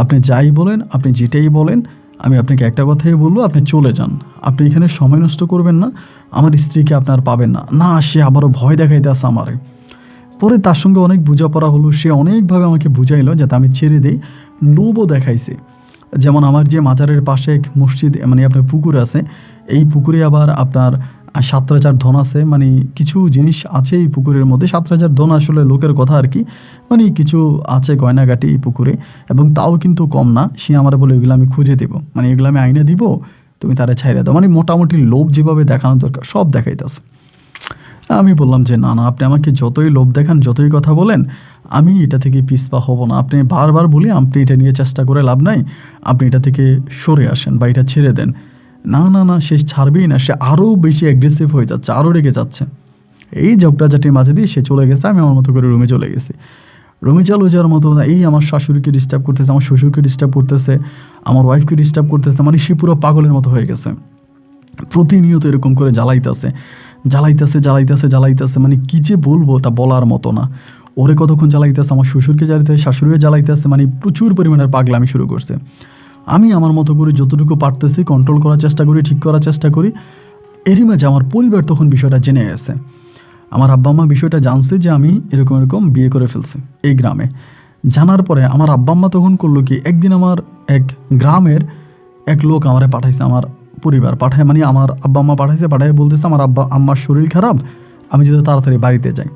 আপনি যাই বলেন, আপনি যেটাই বলেন, আমি আপনাকে একটা কথাই বলবো, আপনি চলে যান, আপনি এখানে সময় নষ্ট করবেন না, আমার স্ত্রীকে আপনার পাবেন না। না, সে আবারও ভয় দেখাইতে আসে আমারে। পরে তার সঙ্গে অনেক বোঝাপড়া হলো, সে অনেকভাবে আমাকে বুঝাইলো যাতে আমি ছেড়ে দিই, লোভও দেখাইছে। যেমন আমার যে মাজারের পাশে এক মসজিদ মানে আপনার পুকুর আছে, এই পুকুরে আবার আপনার 7 রাজার ধন আছে, মানে কিছু জিনিস আছে এই পুকুরের মধ্যে। 7 রাজার ধন আসলে লোকের কথা আর কি, মানে কিছু আছে গয়নাগাটি এই পুকুরে, এবং তাও কিন্তু কম না। সে আমার বলে, এগুলো আমি খুঁজে দেবো, মানে এগুলো আমি আইনে দিব, তুমি তারা ছাইড়ে দাও, মানে মোটামুটি লোভ যেভাবে দেখানো দরকার সব দেখাইতেছে। আমি বললাম যে না না, আপনি আমাকে যতই লোভ দেখান, যতই কথা বলেন, আমি এটা থেকে পিছপা হব না। আপনি বারবার বলি, আপনি এটা নিয়ে চেষ্টা করে লাভ নাই, আপনি এটা থেকে সরে আসেন বা এটা ছেড়ে দেন। না না না, সে ছাড়বেই না, সে আরও বেশি অ্যাগ্রেসিভ হয়ে যাচ্ছে, আরও রেগে যাচ্ছে। এই ঝগড়াঝাটির মাঝে দিয়ে সে চলে গেছে, আমি আমার মতো করে রুমে চলে গেছি। রুমে চালু যাওয়ার মতো এই আমার শাশুড়িকে ডিস্টার্ব করতেছে, আমার শ্বশুরকে ডিস্টার্ব করতেছে, আমার ওয়াইফকে ডিস্টার্ব করতেছে, মানে সে পুরো পাগলের মতো হয়ে গেছে। প্রতিনিয়ত এরকম করে জ্বালাইতেছে জ্বালাইতেছে জ্বালাইতেছে জ্বালাইতেছে, মানে কী যে বলবো তা বলার মতো না। ওরে কতক্ষণ জ্বালাইতেছে, আমার শ্বশুরকে জ্বালাইতেছে, শাশুড়িকে জ্বালাইতেছে, মানে প্রচুর পরিমাণের পাগলামি শুরু করছে। আমি আমার মতো করে যতটুকু পারতেছি কন্ট্রোল করার চেষ্টা করি, ঠিক করার চেষ্টা করি। এরই মাঝে আমার পরিবার তখন বিষয়টা জেনে গেছে। আমার আব্বা আম্মা বিষয়টা জানছে যে আমি এরকম এরকম বিয়ে করে ফেলছি এই গ্রামে। জানার পরে আমার আব্বা আম্মা তখন করলো কি, একদিন আমার এক গ্রামের এক লোক আমারে পাঠাইছে, আমার পরিবার পাঠায়, মানে আমার আব্বা আম্মা পাঠাইছে, পাঠায় বলতেছে আমার আব্বা আম্মার শরীর খারাপ, আমি যদি তাড়াতাড়ি বাড়িতে যাই।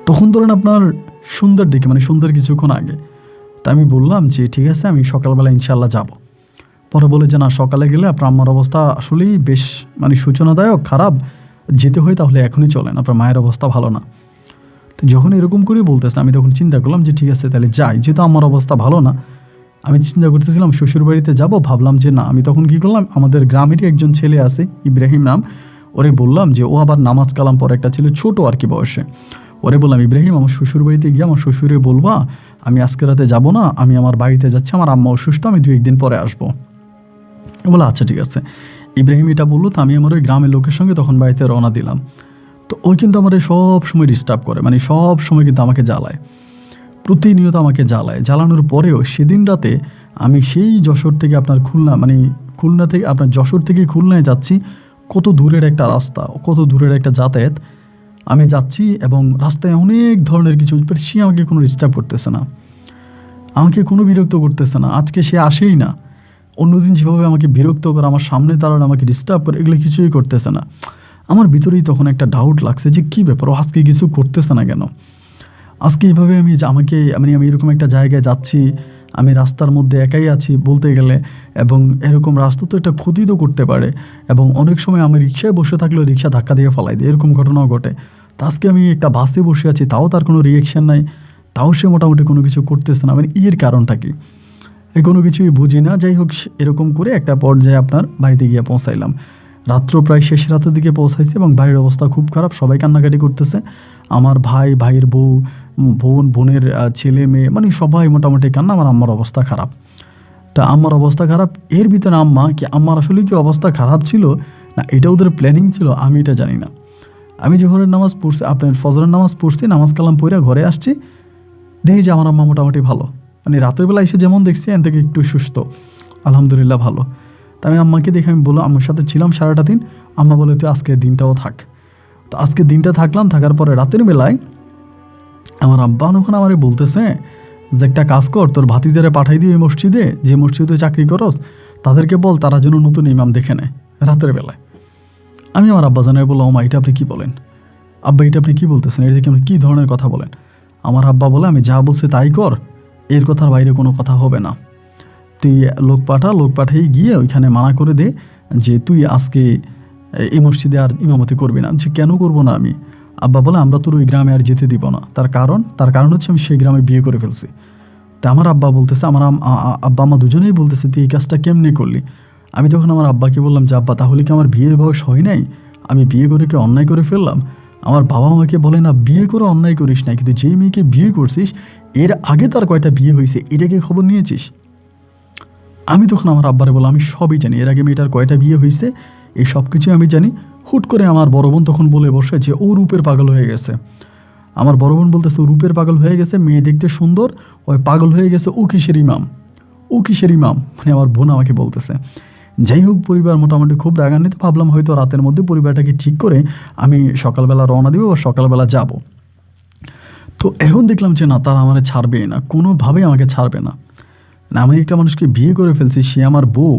তখন ধরেন আপনার সন্ধ্যার দিকে, মানে সন্ধ্যার কিছুক্ষণ আগে। তা আমি বললাম যে ঠিক আছে, আমি সকালবেলা ইনশাল্লাহ যাব। পরে বলে যে না, সকালে গেলে আপনার আম্মার অবস্থা আসলেই বেশ মানে সূচনাদায়ক খারাপ, যেতে হয় তাহলে এখনই চলেন, আপনার মায়ের অবস্থা ভালো না। তো যখন এরকম করে বলতেছে, আমি তখন চিন্তা করলাম যে ঠিক আছে তাহলে যাই, যেহেতু আমার অবস্থা ভালো না। আমি চিন্তা করতেছিলাম শ্বশুর বাড়িতে যাব, ভাবলাম যে না, আমি তখন কী করলাম, আমাদের গ্রামেরই একজন ছেলে আছে ইব্রাহিম নাম, ওরে বললাম যে ও আবার নামাজ কালাম পরে, একটা ছেলে ছোটো আর কি বয়সে, ওরে বললাম ইব্রাহিম আমার শ্বশুর বাড়িতে গিয়ে আমার শ্বশুরে বলবা আমি আজকে রাতে যাব না, আমি আমার বাড়িতে যাচ্ছি, আমার আম্মা অসুস্থ, আমি 2-1 দিন পরে আসবো। বলে আচ্ছা ঠিক আছে। ইব্রাহিম এটা বললো, তো আমি আমার ওই গ্রামের লোকের সঙ্গে তখন বাড়িতে রওনা দিলাম। তো ওই কিন্তু আমার সব সময় ডিস্টার্ব করে, মানে সব সময় কিন্তু আমাকে জ্বালায়, প্রতিনিয়ত আমাকে জ্বালায়। জ্বালানোর পরেও সেদিন রাতে আমি সেই যশোর থেকে আপনার খুলনা, মানে খুলনা থেকে আপনার যশোর থেকে খুলনায় যাচ্ছি, কত দূরের একটা রাস্তা, কত দূরের একটা যাতায়াত আমি যাচ্ছি, এবং রাস্তায় অনেক ধরনের কিছু, সে আমাকে কোনো ডিস্টার্ব করতেছে না, আমাকে কোনো বিরক্ত করতেছে না। আজকে সে আসেই না, অন্যদিন যেভাবে আমাকে বিরক্ত করে, আমার সামনে দাঁড়ানো আমাকে ডিস্টার্ব করে, এগুলো কিছুই করতেছে না। আমার ভিতরেই তখন একটা ডাউট লাগছে যে কী ব্যাপার, ও আজকে কিছু করতেছে না কেন, আজকে এইভাবে আমি এরকম একটা জায়গায় যাচ্ছি, আমি রাস্তার মধ্যে একাই আছি বলতে গেলে, এবং এরকম রাস্তা তো একটা ক্ষতি তো করতে পারে, এবং অনেক সময় আমি রিক্সায় বসে থাকলেও রিক্সা ধাক্কা দিয়ে ফেলাই দিই, এরকম ঘটনাও ঘটে। তো আজকে আমি একটা বাসে বসে আছি, তাও তার কোনো রিয়েকশান নাই, তাও সে মোটামুটি কোনো কিছু করতেছে না, মানে এর কারণটা কি, কোনো কিছুই বুঝি না। যাই হোক, এরকম করে একটা পর্যায়ে আপনার বাড়িতে গিয়ে পৌঁছাইলাম। রাত্র প্রায় শেষ রাতের দিকে পৌঁছাইছি, এবং বাড়ির অবস্থা খুব খারাপ, সবাই কান্নাকাটি করতেছে। আমার ভাই, ভাইয়ের বউ, বোনের ছেলে মেয়ে, মানে সবাই মোটামুটি কান্না। আমার আম্মার অবস্থা খারাপ। তা আম্মার অবস্থা খারাপ, এর ভিতরে আম্মার আসলে কি অবস্থা খারাপ ছিল না এটা ওদের প্ল্যানিং ছিল, আমি এটা জানি না। আমি জোহরের নামাজ পড়ছি, আপনার ফজরের নামাজ পড়ছি, নামাজ কালাম পড়ে ঘরে আসছি, দেখি যে আমার আম্মা মোটামুটি ভালো, মানে রাতের বেলা এসে যেমন দেখছি এন থেকে একটু সুস্থ, আলহামদুলিল্লাহ ভালো। তা আমি আম্মাকে দেখে আমি বললাম, আম্মার সাথে ছিলাম সারাটা দিন। আম্মা বলে তুই আজকের দিনটাও থাক। তো আজকে দিনটা থাকলাম, থাকার পরে রাতের বেলায় আমার আব্বা তখন আমারে বলতেছে যে একটা কাজ কর, তোর ভাতিজারে পাঠাই দিই এই মসজিদে, যে মসজিদে চাকরি করস, তাদেরকে বল তারা যেন নতুন ইমাম দেখে নেয় রাতের বেলায়। আমি আমার আব্বা জানাই বললাম, মা এটা আপনি কী বলেন, আব্বা এটা আপনি কী বলতেছেন, এটা কি আপনি কী ধরনের কথা বলেন। আমার আব্বা বলে, আমি যা বলছি তাই কর, এর কথার বাইরে কোনো কথা হবে না, তুই লোক পাঠাই গিয়ে ওইখানে মানা করে দে যে তুই আজকে এই মসজিদে আর ইমামতি করবি না। যে কেন করবো না আমি? আব্বা বলে, আমরা তোর ওই গ্রামে আর যেতে দিব না। তার কারণ হচ্ছে আমি সেই গ্রামে বিয়ে করে ফেলছি। তা আমার আব্বা বলতেছে, আমার আব্বা আমা দুজনেই বলতেছে তুই এই কাজটা কেমনে করলি। আমি তখন আমার আব্বাকে বললাম যে আব্বা, তাহলে কি আমার বিয়ের বয়স হয় নাই, আমি বিয়ে করে কি অন্যায় করে ফেললাম? আমার বাবা আমাকে বলে না, বিয়ে করে অন্যায় করিস নাই, কিন্তু যেই মেয়েকে বিয়ে করছিস এর আগে তার কয়টা বিয়ে হয়েছে এটা কি খবর নিয়েছিস? আমি তখন আমার আব্বারে বললাম, আমি সবই জানি, এর আগে মেয়েটার কয়টা বিয়ে হয়েছে এই সব কিছুই আমি জানি। হুট করে আমার বড় বোন তখন বলে বসে যে ও রূপের পাগল হয়ে গেছে। আমার বড় বোন বলতেছে ও রূপের পাগল হয়ে গেছে, মেয়ে দেখতে সুন্দর, ওই পাগল হয়ে গেছে, ও কিসের ইমাম, মানে আমার বোন আমাকে বলতেছে। যাই হোক, পরিবার মোটামুটি খুব রাগান্বিত। ভাবলাম হয়তো রাতের মধ্যে পরিবারটাকে ঠিক করে আমি সকালবেলা রওনা দিব বা সকালবেলা যাব। তো এখন দেখলাম যে না, তারা আমার ছাড়বেই না, কোনোভাবেই আমাকে ছাড়বে না। আমি একটা মানুষকে বিয়ে করে ফেলছি, সে আমার বউ,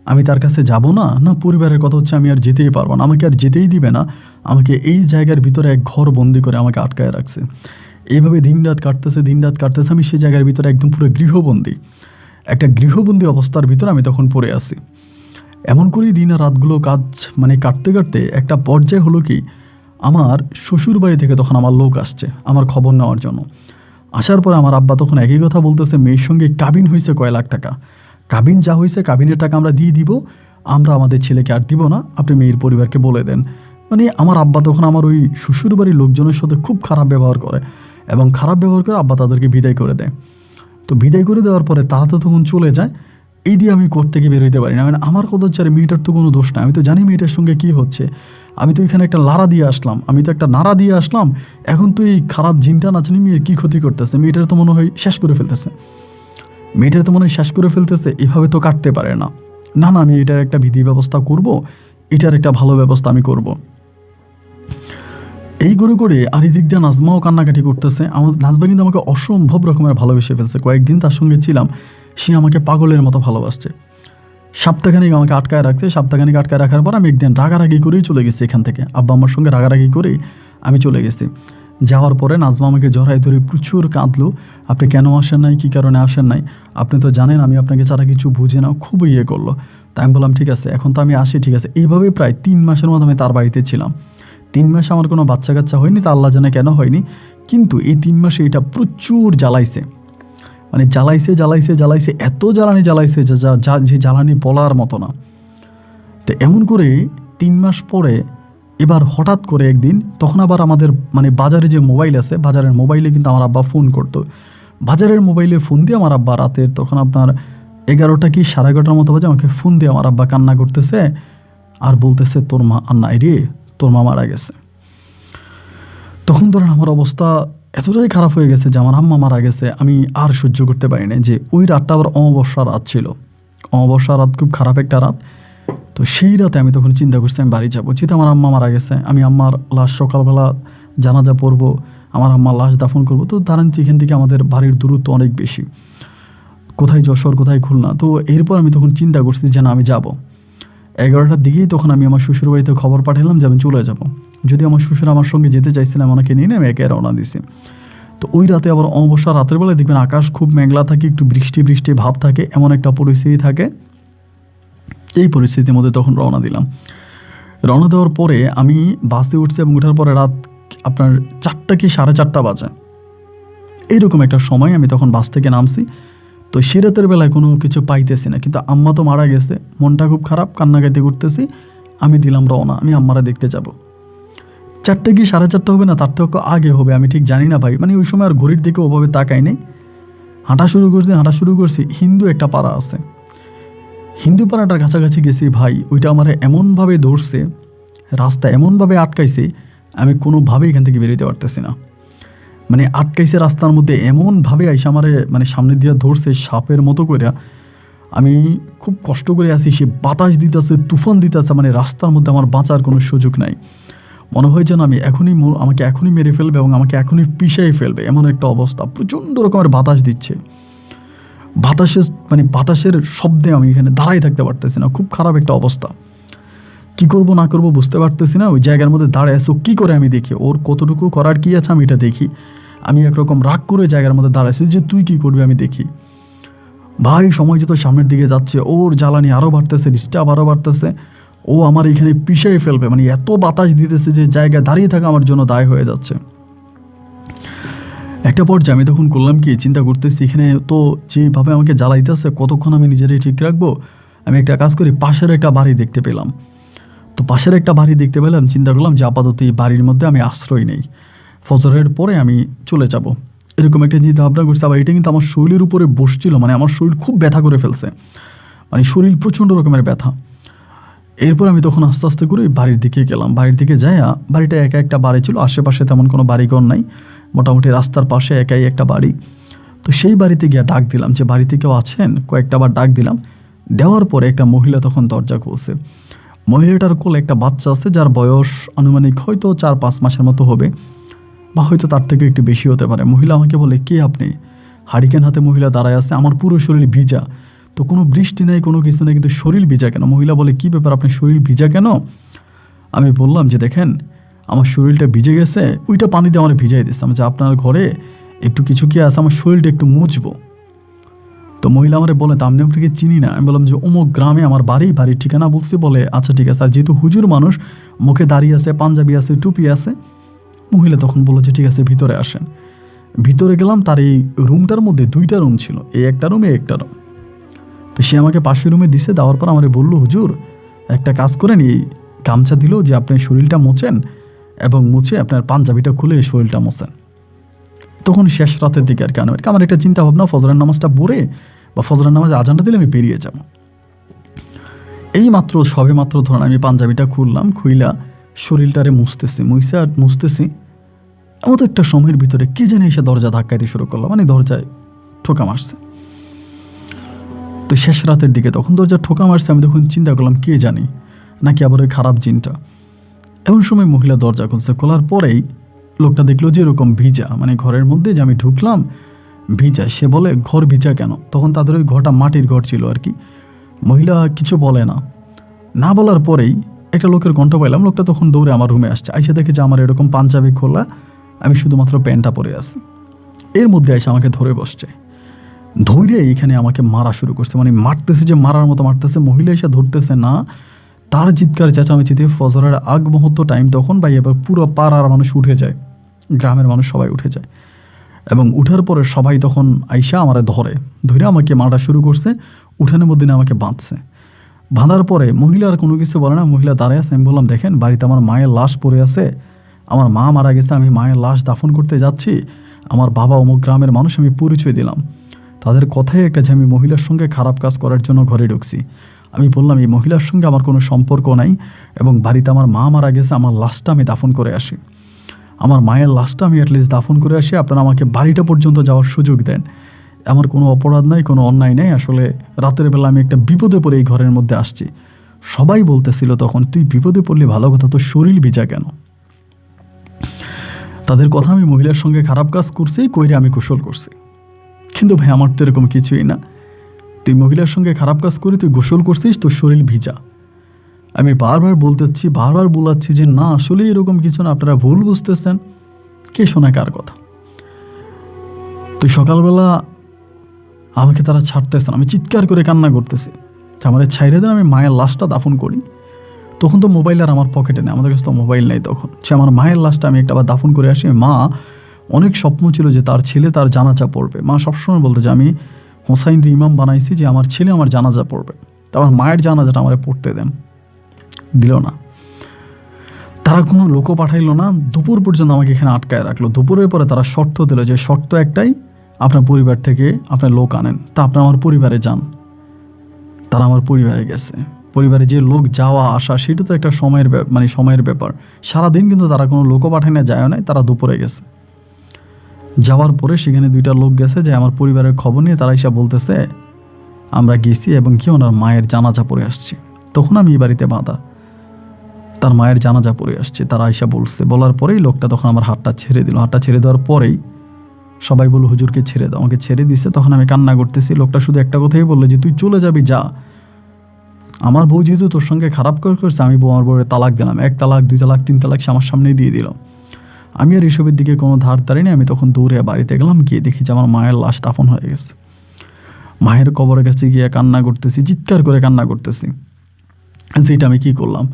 আমি তার কাছে যাব না? না, পরিবারের কথা হচ্ছে আমি আর যেতেই পারবো না, আমাকে আর যেতেই দিবে না, আমাকে এই জায়গার ভিতরে এক ঘর বন্দি করে আমাকে আটকায় রাখছে। এইভাবে দিন রাত কাটতেছে, আমি সেই জায়গার ভিতরে একদম পুরো একটা গৃহবন্দী অবস্থার ভিতরে আমি তখন পড়ে আছি। এমন করেই দিন আর রাতগুলো কাজ মানে কাটতে কাটতে একটা পর্যায়ে হলো কি, আমার শ্বশুর বাড়ি থেকে তখন আমার লোক আসছে আমার খবর নেওয়ার জন্য। আসার পরে আমার আব্বা তখন একই কথা বলতেছে, মেয়ের সঙ্গে কাবিন হয়েছে কয় লাখ টাকা, কাবিন যা হয়েছে কাবিনের টাকা আমরা দিয়ে দিব, আমরা আমাদের ছেলেকে আর দিব না, আপনি মেয়ের পরিবারকে বলে দেন। মানে আমার আব্বা তখন আমার ওই শ্বশুর বাড়ির লোকজনের সাথে খুব খারাপ ব্যবহার করে, এবং খারাপ ব্যবহার করে আব্বা তাদেরকে বিদায় করে দেয়। তো বিদায় করে দেওয়ার পরে তারা তো তখন চলে যায়, এই দিয়ে আমি কোর্ট থেকে বের হইতে পারি না। মানে আমার কথা হচ্ছে, আরে মেয়েটার তো কোনো দোষ নাই, আমি তো জানি মেয়েটার সঙ্গে কী হচ্ছে, আমি তো এখানে একটা লাড়া দিয়ে আসলাম, আমি তো একটা নাড়া দিয়ে আসলাম, এখন তো এই খারাপ জিনটা না জানি মেয়ের কী ক্ষতি করতেছে, মেয়েটার তো মনে হয় শেষ করে ফেলতেছে, মেয়েটার তো মনে হয় শেষ করে ফেলতেছে, এভাবে তো কাটতে পারে না, না না আমি এটার একটা বিধি ব্যবস্থা করব, এটার একটা ভালো ব্যবস্থা আমি করব। এই করে আর এই দিক দিয়ে নাজমাও কান্নাকাটি করতেছে। আমার নাজমা কিন্তু আমাকে অসম্ভব রকমের ভালোবেসে ফেলছে, কয়েকদিন তার সঙ্গে ছিলাম, সে আমাকে পাগলের মতো ভালোবাসছে। সপ্তাহখানিক আমাকে আটকায় রাখছে, সপ্তাহখানিক আটকায় রাখার পর আমি একদিন রাগারাগি করেই চলে গেছি এখান থেকে, আব্বা আমার সঙ্গে রাগারাগি করেই আমি চলে গেছি। যাওয়ার পরে নাজমা আমাকে জড়াই ধরে প্রচুর কাঁদলো, আপনি কেন আসেন নাই, কী কারণে আসেন নাই, আপনি তো জানেন আমি আপনাকে ছাড়া কিছু বুঝি না, খুব ইয়ে করলো। তাই আমি বললাম ঠিক আছে, এখন তো আমি আসি, ঠিক আছে। এইভাবে প্রায় 3 মাসের মতো আমি তার বাড়িতে ছিলাম। 3 মাসে আমার কোনো বাচ্চা কাচ্চা হয়নি, তা আল্লাহ জানে কেন হয়নি, কিন্তু এই 3 মাসে এটা প্রচুর জ্বালাইছে, মানে জ্বালাইছে, এত জ্বালানি জ্বালাইছে যে জ্বালানি বলার মতো না। তো এমন করে 3 মাস পরে এবার হঠাৎ করে একদিন, তখন আবার আমাদের মানে বাজারে যে মোবাইল আছে, বাজারের মোবাইলে কিন্তু আমার আব্বা ফোন করতো, বাজারের মোবাইলে ফোন দিয়ে আমার আব্বা রাতের তখন আপনার 11টা কি 11:30টার মতো বাজে, আমাকে ফোন দিয়ে আমার আব্বা কান্না করতেছে আর বলতেছে তোর মা আর নাই রে, তোর মা মারা গেছে। তখন ধরেন আমার অবস্থা এতটাই খারাপ হয়ে গেছে যে আমার আম্মা মারা গেছে, আমি আর সহ্য করতে পারি না। যে ওই রাতটা আবার অমাবস্যা রাত ছিল, অমাবস্যা রাত খুব খারাপ একটা রাত। তো সেই রাতে আমি তখন চিন্তা করছি আমি বাড়ি যাবো, যেহেতু আমার আম্মা মারা গেছে, আমি আম্মার লাশ সকালবেলা জানাজা পড়বো, আমার আম্মার লাশ দাফন করবো। তো ধরেন এখান থেকে আমাদের বাড়ির দূরত্ব অনেক বেশি, কোথায় যশোর কোথায় খুলনা। তো এরপর আমি তখন চিন্তা করছি যে না আমি যাবো। 11টার দিকেই তখন আমি আমার শ্বশুর বাড়িতে খবর পাঠালাম যে আমি চলে যাব। যদি আমার শ্বশুর আমার সঙ্গে যেতে চাইছিলাম, ওনাকে নিয়ে আমি একে রওনা দিছি। তো ওই রাতে আবার অমাবস্যা রাতের বেলায় দেখবেন আকাশ খুব মেঘলা থাকে, একটু বৃষ্টি বৃষ্টি ভাব থাকে, এমন একটা পরিস্থিতি থাকে। এই পরিস্থিতির মধ্যে তখন রওনা দিলাম। রওনা দেওয়ার পরে আমি বাসে উঠছি, এবং ওঠার পরে রাত আপনার 4টা কি 4:30 বাজে, এইরকম একটা সময় আমি তখন বাস থেকে নামছি। তো সে রাতের বেলায় কোনো কিছু পাইতেছি না, কিন্তু আম্মা তো মারা গেছে, মনটা খুব খারাপ, কান্নাকাটি করতেছি। আমি দিলাম রওনা, আমি আম্মারা দেখতে যাব। 4টা কি 4:30 হবে না, তার থেকে আগে হবে, আমি ঠিক জানি না ভাই। মানে ওই সময় আর ঘড়ির দিকে ওভাবে তাকাই নেই, হাঁটা শুরু করছি। হিন্দু একটা পাড়া আছে, হিন্দু পাড়াটার কাছাকাছি গেছি ভাই, ওইটা আমার এমনভাবে ধরছে, রাস্তা এমনভাবে আটকাইছে, আমি কোনোভাবেই এখান থেকে বেরোতে পারতেছি না। মানে আটকাইছে রাস্তার মধ্যে, এমনভাবে আইসা আমারে মানে সামনে দিয়ে ধরছে সাপের মতো করে। আমি খুব কষ্ট করে আছি, সে বাতাস দিতেছে, তুফান দিতেছে, মানে রাস্তার মধ্যে আমার বাঁচার কোনো সুযোগ নাই। মনে হয় যেন আমাকে এখনই মেরে ফেলবে, এবং আমাকে এখনই পিষাই ফেলবে, এমন একটা অবস্থা। প্রচণ্ড রকমের বাতাস দিচ্ছে, বাতাসের শব্দে আমি এখানে দাঁড়াই থাকতে পারতেছি না, খুব খারাপ একটা অবস্থা। কি করব না করব বুঝতে পারতেছি না। ওই জায়গার মধ্যে দাঁড়ায় আছো, কী করে আমি দেখি ওর কতটুকু করার কি আছে, আমি এটা দেখি। আমি একরকম রাগ করে জায়গার মধ্যে দাঁড়াইছি যে তুই কি করবি আমি দেখি। ভাই সময় যত সামনের দিকে যাচ্ছে, ওর জ্বালানি আরও বাড়তেছে, ডিস্টার্ব আরও বাড়তেছে, ও আমার এখানে পিষাই ফেলবে। মানে এত বাতাস দিতেছে যে জায়গায় দাঁড়িয়ে থাকা আমার জন্য দায় হয়ে যাচ্ছে। একটা পর্যায়ে আমি তখন করলাম কি, চিন্তা করতেছি এখানে তো যেভাবে আমাকে জ্বালাইতেছে, কতক্ষণ আমি নিজেরাই ঠিক রাখবো। আমি একটা কাজ করি, পাশের একটা বাড়ি দেখতে পেলাম। তো পাশের একটা বাড়ি দেখতে পেলাম, চিন্তা করলাম যে আপাতত এই বাড়ির মধ্যে আমি আশ্রয় নেই, ফজরের পরে আমি চলে যাব, এরকম একটা চিন্তা ভাবনা করছি। আবার এটা কিন্তু আমার শরীরের উপরে বসছিল, মানে আমার শরীর খুব ব্যথা করে ফেলছে, মানে শরীর প্রচণ্ড রকমের ব্যথা। এরপর আমি তখন আস্তে আস্তে করে বাড়ির দিকে গেলাম। বাড়ির দিকে যাইয়া, বাড়িটা একা একটা বাড়ি ছিল, আশেপাশে তেমন কোনো বাড়িঘর নাই, মোটামুটি রাস্তার পাশে একাই একটা বাড়ি। তো সেই বাড়িতে গিয়ে ডাক দিলাম যে বাড়িতে কেউ আছেন, কয়েকটা বার ডাক দিলাম। দেওয়ার পরে একটা মহিলা তখন দরজা খুলছে। মহিলাটার কোলে একটা বাচ্চা আছে, যার বয়স আনুমানিক হয়তো 4-5 মাসের মতো হবে, বা হয়তো তার থেকে একটু বেশি হতে পারে। মহিলা আমাকে বলে, কে আপনি? হারিকেন হাতে মহিলা দাঁড়ায় আছে, আমার পুরো শরীর ভিজা, তো কোনো বৃষ্টি নেই, কোনো কিছু নেই, কিন্তু শরীর ভিজা কেন? মহিলা বলে, কী ব্যাপার, আপনার শরীর ভিজা কেন? আমি বললাম যে দেখেন আমার শরীরটা ভিজে গেছে, ওইটা পানি দিয়ে আমার ভিজাই দিচ্ছিলাম, যে আপনার ঘরে একটু কিছু কি আছে, আমার শরীরটা একটু মুছবো। তো মহিলা আমারে বলে, তা আমি আপনাকে চিনি না। আমি বললাম যে অমুক গ্রামে আমার বাড়ির ঠিকানা বলছি। বলে আচ্ছা ঠিক আছে। আর যেহেতু হুজুর মানুষ, মুখে দাড়ি আছে, পাঞ্জাবি আছে, টুপি আছে। মহিলা তখন বললো যে ঠিক আছে ভিতরে আসেন। ভিতরে গেলাম, তার এই রুমটার মধ্যে 2টা রুম ছিল, এই একটা রুম, এই একটা রুম। তো সে আমাকে পাশের রুমে দিছে, দেওয়ার পর আমারে বললো, হুজুর একটা কাজ করেন, এই গামছা দিল যে আপনি শরীরটা মোছেন এবং মুছে আপনার পাঞ্জাবিটা খুলে শরীরটা মোছেন। তখন শেষ রাতের দিকে আর কি আমার একটা চিন্তা ভাবনা, ফজরের নামাজটা পড়ে বা ফজরের নামাজ আজানটা দিলে আমি বেরিয়ে যাব। এই মাত্র সবে মাত্র ধরুন আমি পাঞ্জাবিটা খুললাম, খুইলা শরীরটারে মুছতেছি এমন তো একটা সময়ের ভিতরে কে জানে এসে দরজা ধাক্কাইতে শুরু করলো, মানে দরজায় ঠোকা মারছে। তো শেষ রাতের দিকে তখন দরজা ঠোকা মারছে, আমি তখন চিন্তা করলাম কে জানি নাকি আবার ওই খারাপ জিনটা। এমন সময় মহিলা দরজা খুলছে, খোলার পরেই লোকটা দেখলো যে এরকম ভিজা, মানে ঘরের মধ্যে যে আমি ঢুকলাম ভিজা। সে বলে ঘর ভিজা কেন? তখন তাদের ওই ঘরটা মাটির ঘর ছিল আর কি। মহিলা কিছু বলে না বলার পরেই একটা লোকের কণ্ঠ পাইলাম, লোকটা তখন দৌড়ে আমার রুমে আসছে, আইসে দেখে যে আমার এরকম পাঞ্জাবি খোলা, আমি শুধুমাত্র প্যান্টটা পরে আছি। এর মধ্যে এসে আমাকে ধরে বসছে, ধৈর্য এখানে আমাকে মারা শুরু করছে, মানে মারতেছে যে মারার মতো মারতেছে। মহিলা এসে ধরতেছে না, তার চিৎকার চেঁচামেচিতে ফজরের আগ মুহূর্ত টাইম তখন ভাই এবার পুরো পাড়ার মানুষ উঠে যায়, গ্রামের মানুষ সবাই উঠে যায় এবং উঠার পরে সবাই তখন আইসা আমারে ধরে আমাকে মারা শুরু করছে। উঠানের মধ্যে আমাকে বাঁধার পরে মহিলা আর কোনো কিছু বলে না, মহিলা দাঁড়ায় আছে। আমি বললাম দেখেন বাড়িতে আমার মায়ের লাশ পড়ে আছে, আমার মা মারা গেছে, আমি মায়ের লাশ দাফন করতে যাচ্ছি, আমার বাবা অমুক গ্রামের মানুষ, আমি পরিচয় দিলাম। তাদের কথাই একটা যে আমি মহিলার সঙ্গে খারাপ কাজ করার জন্য ঘরে ঢুকছি। আমি বললাম এই মহিলার সঙ্গে আমার কোনো সম্পর্ক নাই এবং বাড়িতে আমার মা মারা গেছে, আমার লাশটা আমি দাফন করে আসি, আমার মায়ের লাশটা আমি অ্যাটলিস্ট দাফন করে আসি, আপনারা আমাকে বাড়িটা পর্যন্ত যাওয়ার সুযোগ দেন। আমার কোনো অপরাধ নাই, কোনো অন্যায় নেই, আসলে রাতের বেলা আমি একটা বিপদে পড়ে এই ঘরের মধ্যে আসছি। সবাই বলতেছিল তখন তুই বিপদে পড়লে ভালো কথা, তো শরীর ভিজা কেন? তাদের কথা আমি মহিলার সঙ্গে খারাপ কাজ করছি, কইরে আমি গোসল করছি। কিন্তু ভাই আমার তো এরকম কিছুই না, তুই মহিলার সঙ্গে খারাপ কাজ করে তুই গোসল করছিস, তোর শরীর ভিজা। আমি বারবার বলাচ্ছি যে না আসলে এরকম কিছু না, আপনারা ভুল বুঝতেছেন। কে শোনায় কার কথা? তুই সকালবেলা আমাকে তারা ছাড়তেছে না, আমি চিৎকার করে কান্না করতেছি, আমার ছাইরে দেন, আমি মায়ের লাশটা দাফন করি। তখন তো মোবাইল আর আমার পকেটে নেই, আমাদের কাছে তো মোবাইল নেই তখন। সে আমার মায়ের লাশটা আমি একটা বার দাফন করে আসি। মা অনেক স্বপ্ন ছিল যে তার ছেলে তার জানাজা পড়বে। মা সবসময় বলতে যে আমি হোসাইনের ইমাম বানাইছি, যে আমার ছেলে আমার জানাজা পড়বে, তা আমার মায়ের জানাজাটা আমার পড়তে দেন, দিল না। তারা কোনো লোকও পাঠাইলো না, দুপুর পর্যন্ত আমাকে এখানে আটকায় রাখলো। দুপুরের পরে তারা শর্ত দিল যে শর্ত একটাই, আপনার পরিবার থেকে আপনার লোক আনেন, তা আপনার আমার পরিবারে যান। তারা আমার পরিবারে গেছে, পরিবারে যে লোক যাওয়া আসা সেটা তো একটা সময়ের ব্যাপার। সারাদিন কিন্তু তারা কোনো লোকও পাঠায় না, যায় নাই, তারা দুপুরে গেছে। যাওয়ার পরে সেখানে 2টা লোক গেছে, যে আমার পরিবারের খবর নিয়ে তারা এসে বলতেছে আমরা গেছি এবং কি ওনার মায়ের জানাজা পড়ে আসছি। তখন আমি এই বাড়িতে বাঁধা, তার মায়ের জানাজা পড়ে আসছে, তারা আইসা বলছে। বলার পরেই লোকটা তখন আমার হাতটা ছেড়ে দিল। হাতটা ছেড়ে দেওয়ার পরেই সবাই বলল হুজুরকে ছেড়ে দাও, আমাকে ছেড়ে দিছে। তখন আমি কান্না করতেছি, লোকটা শুধু একটা কথাই বললো যে তুই চলে যাবি, যা। আমার বউ যেহেতু তোর সঙ্গে খারাপ করছে, আমি আমার বউয়ের তালাক দিলাম, 1 তালাক 2 তালাক 3 তালাক সে আমার সামনেই দিয়ে দিল। আমি আর এসবের দিকে কোনো ধার ধারিনি। আমি তখন দৌড়ে বাড়িতে গেলাম, গিয়ে দেখি যে আমার মায়ের লাশ দাফন হয়ে গেছে। মায়ের কবরের কাছে গিয়ে কান্না করতেছি, চিৎকার করে কান্না করতেছি। যেটা আমি কি করলাম,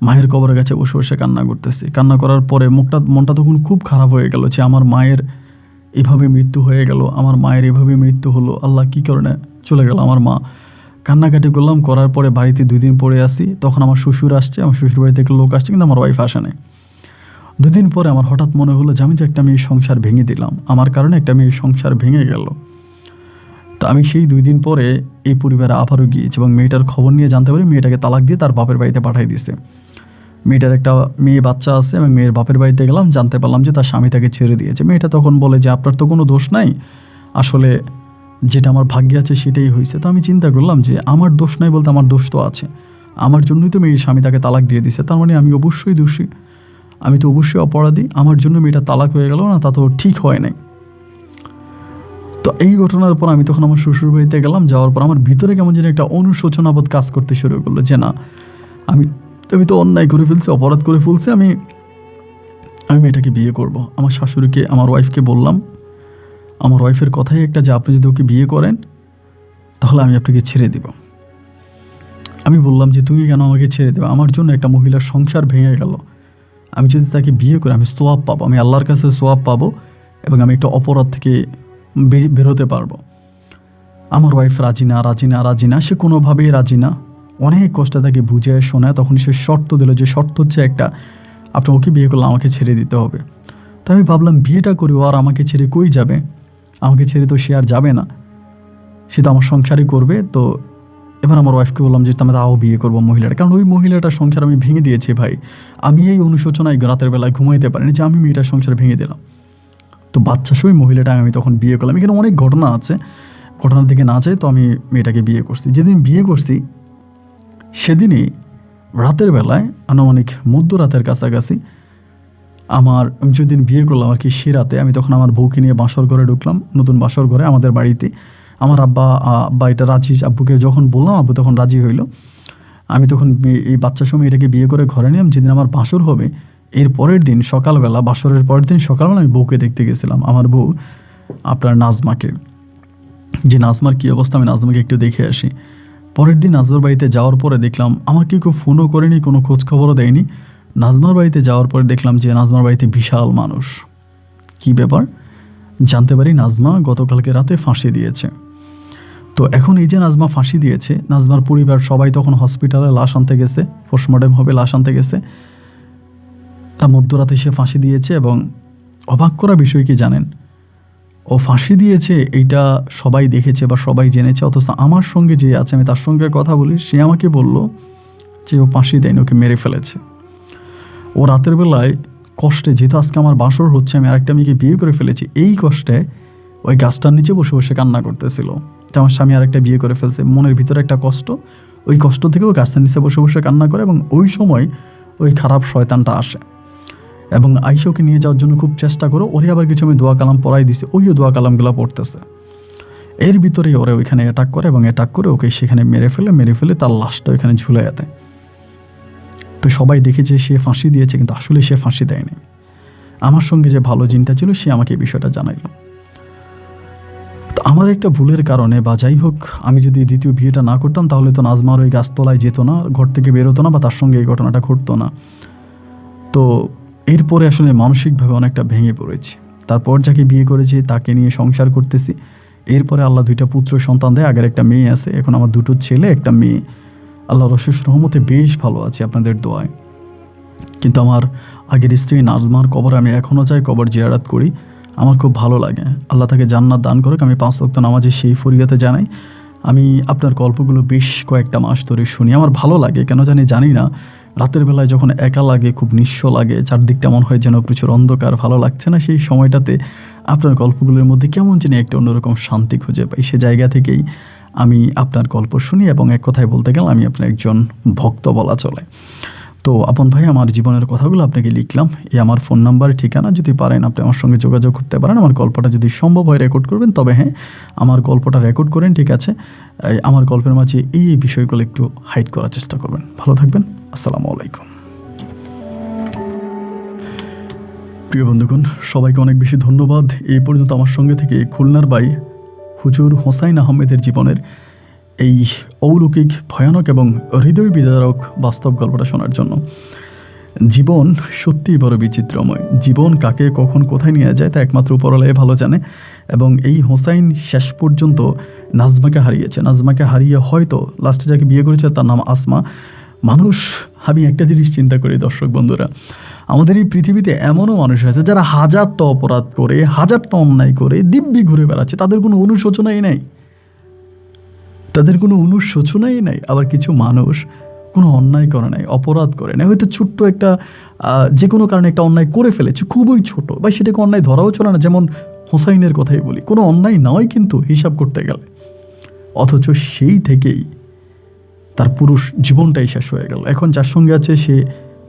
মায়ের কবরের কাছে বসে বসে কান্না করতেছি। কান্না করার পরে মনটা তখন খুব খারাপ হয়ে গেল যে আমার মায়ের এভাবে মৃত্যু হয়ে গেল, আমার মায়ের এভাবে মৃত্যু হলো, আল্লাহ কী কারণে চলে গেল আমার মা। কান্নাকাটি করলাম, করার পরে বাড়িতে 2 দিন পরে আসি। তখন আমার শ্বশুর আসছে, আমার শ্বশুর বাড়ি থেকে লোক আসছে, কিন্তু আমার ওয়াইফ আসে নাই। 2 দিন পরে আমার হঠাৎ মনে হলো যে আমি যে একটা মেয়ের সংসার ভেঙে দিলাম, আমার কারণে একটা মেয়ের সংসার ভেঙে গেল। তো আমি সেই 2 দিন পরে এই পরিবারে আবারও গিয়েছি এবং মেয়েটার খবর নিয়ে জানতে পারি মেয়েটাকে তালাক দিয়ে তার বাপের বাড়িতে পাঠিয়ে দিয়েছে। মেয়েটার একটা মেয়ে বাচ্চা আছে এবং মেয়ের বাপের বাড়িতে গেলাম, জানতে পারলাম যে তার স্বামী তাকে ছেড়ে দিয়েছে। মেয়েটা তখন বলে যে আপনার তো কোনো দোষ নাই, আসলে যেটা আমার ভাগ্যে আছে সেটাই হয়েছে। তো আমি চিন্তা করলাম যে আমার দোষ নাই বলতে আমার দোষ তো আছে, আমার জন্যই তো মেয়ের স্বামী তাকে তালাক দিয়ে দিয়েছে, তার মানে আমি অবশ্যই দোষী, আমি তো অবশ্যই অপরাধী, আমার জন্য মেয়েটা তালাক হয়ে গেল না, তা তো ঠিক হয় নাই। তো এই ঘটনার পর আমি তখন আমার শ্বশুর বাড়িতে গেলাম। যাওয়ার পর আমার ভিতরে কেমন যেন একটা অনুশোচনাবোধ কাজ করতে শুরু করলো যে না, আমি তো অন্যায় করে ফেলছি, অপরাধ করে ফেলছি, আমি মেয়েটাকে বিয়ে করব। আমার শাশুড়িকে, আমার ওয়াইফকে বললাম, আমার ওয়াইফের কথাই একটা যে আপনি যদি ওকে বিয়ে করেন তাহলে আমি আপনাকে ছেড়ে দেব। আমি বললাম যে তুমি কেন আমাকে ছেড়ে দেবে, আমার জন্য একটা মহিলার সংসার ভেঙে গেল, আমি যদি তাকে বিয়ে করি আমি সোয়াব পাবো, আমি আল্লাহর কাছে সোয়াব পাবো এবং আমি একটা অপরাধ থেকে বেরোতে পারবো। আমার ওয়াইফ রাজি না, সে কোনোভাবেই রাজি না। অনেক কষ্টে তাকে বুঝে শোনায়। তখন সে শর্ত দিল, যে শর্ত হচ্ছে একটা, আপনি ওকে বিয়ে করলে আমাকে ছেড়ে দিতে হবে। তো আমি ভাবলাম বিয়েটা করি, ও আর আমাকে ছেড়ে কই যাবে, আমাকে ছেড়ে তো সে আর যাবে না, সে তো আমার সংসারই করবে। তো এবার আমার ওয়াইফকে বললাম যে আমি তাও বিয়ে করবো মহিলাটা, কারণ ওই মহিলাটার সংসার আমি ভেঙে দিয়েছি ভাই। আমি এই অনুশোচনায় রাতের বেলায় ঘুমাইতে পারিনি যে আমি মেয়েটার সংসার ভেঙে দিলাম। তো বাচ্চা সই মহিলাটা আমি তখন বিয়ে করলাম। এখানে অনেক ঘটনা আছে, ঘটনার দিকে না চাই, তো আমি মেয়েটাকে বিয়ে করছি। যেদিন বিয়ে করছি সেদিনই রাতের বেলায় আনুমানিক মধ্যরাতের কাছাকাছি আমি যেদিন বিয়ে করলাম আর কি, সে রাতে আমি তখন আমার বউকে নিয়ে বাসর ঘরে ঢুকলাম, নতুন বাসর ঘরে আমাদের বাড়িতে। আমার আব্বা এটা রাজি, আব্বুকে যখন বললাম আব্বু তখন রাজি হইল। আমি তখন এই বাচ্চার সময় এটাকে বিয়ে করে ঘরে নিলাম। যেদিন আমার বাসর হবে এর পরের দিন সকালবেলা, বাসরের পরের দিন সকালবেলা আমি বউকে দেখতে গেছিলাম, আমার বউ আপনার নাজমাকে, যে নাজমার কী অবস্থা, আমি নাজমাকে একটু দেখে আসি। পরের দিন নাজমার বাড়িতে যাওয়ার পরে দেখলাম আমার কেউ ফোনও করেনি, কোনো খোঁজ খবরও দেয়নি। নাজমার বাড়িতে যাওয়ার পরে দেখলাম যে নাজমার বাড়িতে বিশাল মানুষ। কি ব্যাপার জানতে পারি নাজমা গতকালকে রাতে ফাঁসি দিয়েছে। তো এখন এই যে নাজমা ফাঁসি দিয়েছে, নাজমার পরিবার সবাই তখন হসপিটালে লাশ আনতে গেছে, পোস্টমর্টেম হবে, লাশ আনতে গেছে। মধ্যরাতে সে ফাঁসি দিয়েছে। এবং অবাক করা বিষয় কি জানেন, ও ফাঁসি দিয়েছে এইটা সবাই দেখেছে বা সবাই জেনেছে, অথচ আমার সঙ্গে যে আছে আমি তার সঙ্গে কথা বলি, সে আমাকে বলল যে ও ফাঁসি দেয়নি, ওকে মেরে ফেলেছে। ও রাতের বেলায় কষ্টে, যেহেতু আজকে আমার বাসর হচ্ছে, আমি আরেকটা মেয়েকে বিয়ে করে ফেলেছি, এই কষ্টে ওই গাছটার নিচে বসে বসে কান্না করতেছিল যে আমার স্বামী আরেকটা বিয়ে করে ফেলছে। মনের ভিতরে একটা কষ্ট, ওই কষ্ট থেকে ওই গাছটার নিচে বসে বসে কান্না করে। এবং ওই সময় ওই খারাপ শয়তানটা আসে এবং আইসাকে নিয়ে যাওয়ার জন্য খুব চেষ্টা করো। ওরে আবার কিছু আমি দোয়া কালাম পড়াই দিছি, ওইও দোয়া কালামগুলো পড়তেছে। এর ভিতরেই ওরা ওইখানে অ্যাটাক করে এবং অ্যাটাক করে ওকে সেখানে মেরে ফেলে তার লাশটা ওইখানে ঝুলে দেয়। তো সবাই দেখেছে সে ফাঁসি দিয়েছে, কিন্তু আসলে সে ফাঁসি দেয়নি। আমার সঙ্গে যে ভালো জিনটা ছিল সে আমাকে এই বিষয়টা জানাইল। তো আমার একটা ভুলের কারণে বা যাই হোক, আমি যদি দ্বিতীয় বিয়েটা না করতাম তাহলে তো নাজমার ওই গাছতলায় যেত না, ঘর থেকে বেরোতো না, বা তার সঙ্গে এই ঘটনাটা ঘটতো না। তো এরপরে আসলে মানসিকভাবে অনেকটা ভেঙে পড়েছি। তারপর যাকে বিয়ে করেছি তাকে নিয়ে সংসার করতেছি। এরপরে আল্লাহ 2টা পুত্র সন্তান দেয়, আগের একটা মেয়ে আছে, এখন আমার 2টো ছেলে, একটা মেয়ে। আল্লাহর অশেষ রহমতে বেশ ভালো আছি আপনাদের দোয়ায়। কিন্তু আমার আগের স্ত্রী নাজমার কবর আমি এখনও চাই, কবর জিয়ারাত করি, আমার খুব ভালো লাগে। আল্লাহ তাকে জান্নাত দান করুক। আমি 5 ওয়াক্ত নামাজে সেই ফরিয়াতে জানাই। আমি আপনার গল্পগুলো বেশ কয়েকটা মাস ধরে শুনি, আমার ভালো লাগে, কেন জানি না। রাতের বেলায় যখন একা লাগে, খুব নিঃস্ব লাগে, চারদিকটা মনে হয় যেন প্রচুর অন্ধকার, ভালো লাগছে না, সেই সময়টাতে আপনার গল্পগুলোর মধ্যে কেমন যেন একটা অন্যরকম শান্তি খুঁজে পাই। সে জায়গা থেকেই আমি আপনার গল্প শুনি এবং এক কথায় বলতে গেলে আমি আপনার একজন ভক্ত বলা চলে। তো আপন ভাই, আমার জীবনের কথাগুলো আপনাকে লিখলাম। এই আমার ফোন নাম্বার, ঠিকানা, যদি পারেন আপনি আমার সঙ্গে যোগাযোগ করতে পারেন। আমার গল্পটা যদি সম্ভব হয় রেকর্ড করবেন, তবে হ্যাঁ, আমার গল্পটা রেকর্ড করেন, ঠিক আছে? আমার গল্পের মাঝে এই বিষয়গুলো একটু হাইড করার চেষ্টা করবেন। ভালো থাকবেন। আসসালামু আলাইকুম। প্রিয় বন্ধুগণ, সবাইকে অনেক বেশি ধন্যবাদ এই পর্যন্ত আমার সঙ্গে থেকে খুলনার ভাই হুজুর হোসাইন আহমেদের জীবনের এই অলৌকিক, ভয়ানক এবং হৃদয় বিদারক বাস্তব গল্পটা শোনার জন্য। জীবন সত্যিই বড় বিচিত্রময়। জীবন কাকে কখন কোথায় নিয়ে যায় তা একমাত্র উপরওয়ালাই ভালো জানে। এবং এই হোসাইন শেষ পর্যন্ত নাজমাকে হারিয়েছে। নাজমাকে হারিয়ে হয়তো লাস্টে যাকে বিয়ে করেছে তার নাম আসমা। মানুষ, আমি একটা জিনিস চিন্তা করি দর্শক বন্ধুরা, আমাদের এই পৃথিবীতে এমনও মানুষ আছে যারা হাজারটা অপরাধ করে, হাজারটা অন্যায় করে দিব্যি ঘুরে বেড়াচ্ছে, তাদের কোনো অনুশোচনাই নাই, তাদের কোনো অনুশোচনাই নাই। আবার কিছু মানুষ কোনো অন্যায় করে নাই, অপরাধ করে নাই, হয়তো ছোট্ট একটা যে কোনো কারণে একটা অন্যায় করে ফেলেছে, খুবই ছোট, বা সেটাকে অন্যায় ধরাও চলে না। যেমন হোসাইনের কথাই বলি, কোনো অন্যায় নয় কিন্তু হিসাব করতে গেলে, অথচ সেই থেকেই তার পুরুষ জীবনটাই শেষ হয়ে গেল। এখন যার সঙ্গে আছে সে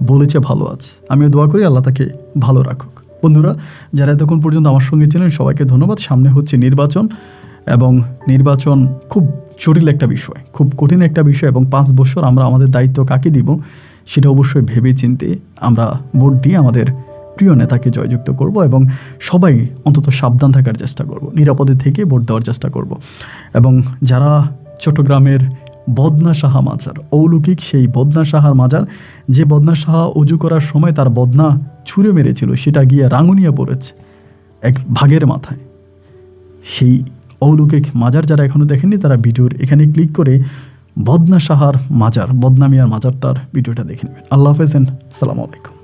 বলেছে ভালো আছে। আমিও দোয়া করি আল্লাহ তাকে ভালো রাখুক। বন্ধুরা, যারা এতক্ষণ পর্যন্ত আমার সঙ্গে ছিলেন সবাইকে ধন্যবাদ। সামনে হচ্ছে নির্বাচন, এবং নির্বাচন খুব জটিল একটা বিষয়, খুব কঠিন একটা বিষয়, এবং 5 বছর আমরা আমাদের দায়িত্ব কাকে দিব সেটা অবশ্যই ভেবে চিন্তে আমরা ভোট দিয়ে আমাদের প্রিয় নেতাকে জয়যুক্ত করব, এবং সবাই অন্তত সাবধান থাকার চেষ্টা করব, নিরাপদে থেকে ভোট দেওয়ার চেষ্টা করব। এবং যারা চট্টগ্রামের বদনা সাহা মাজার, অলৌকিক সেই বদনা সাহার মাজার, যে বদনা সাহা অজু করার সময় তার বদনা ছুঁড়ে মেরেছিল, সেটা গিয়ে রাঙ্গুনিয়া পড়েছে এক ভাগের মাথায়। সেই অলৌকিক মাজার যারা এখনও দেখেননি তারা ভিডিওর এখানে ক্লিক করে বদনা সাহার মাজার, বদনা মিয়ার মাজারটার ভিডিওটা দেখে নেবেন। আল্লাহ হাফেজ, সালামু আলাইকুম।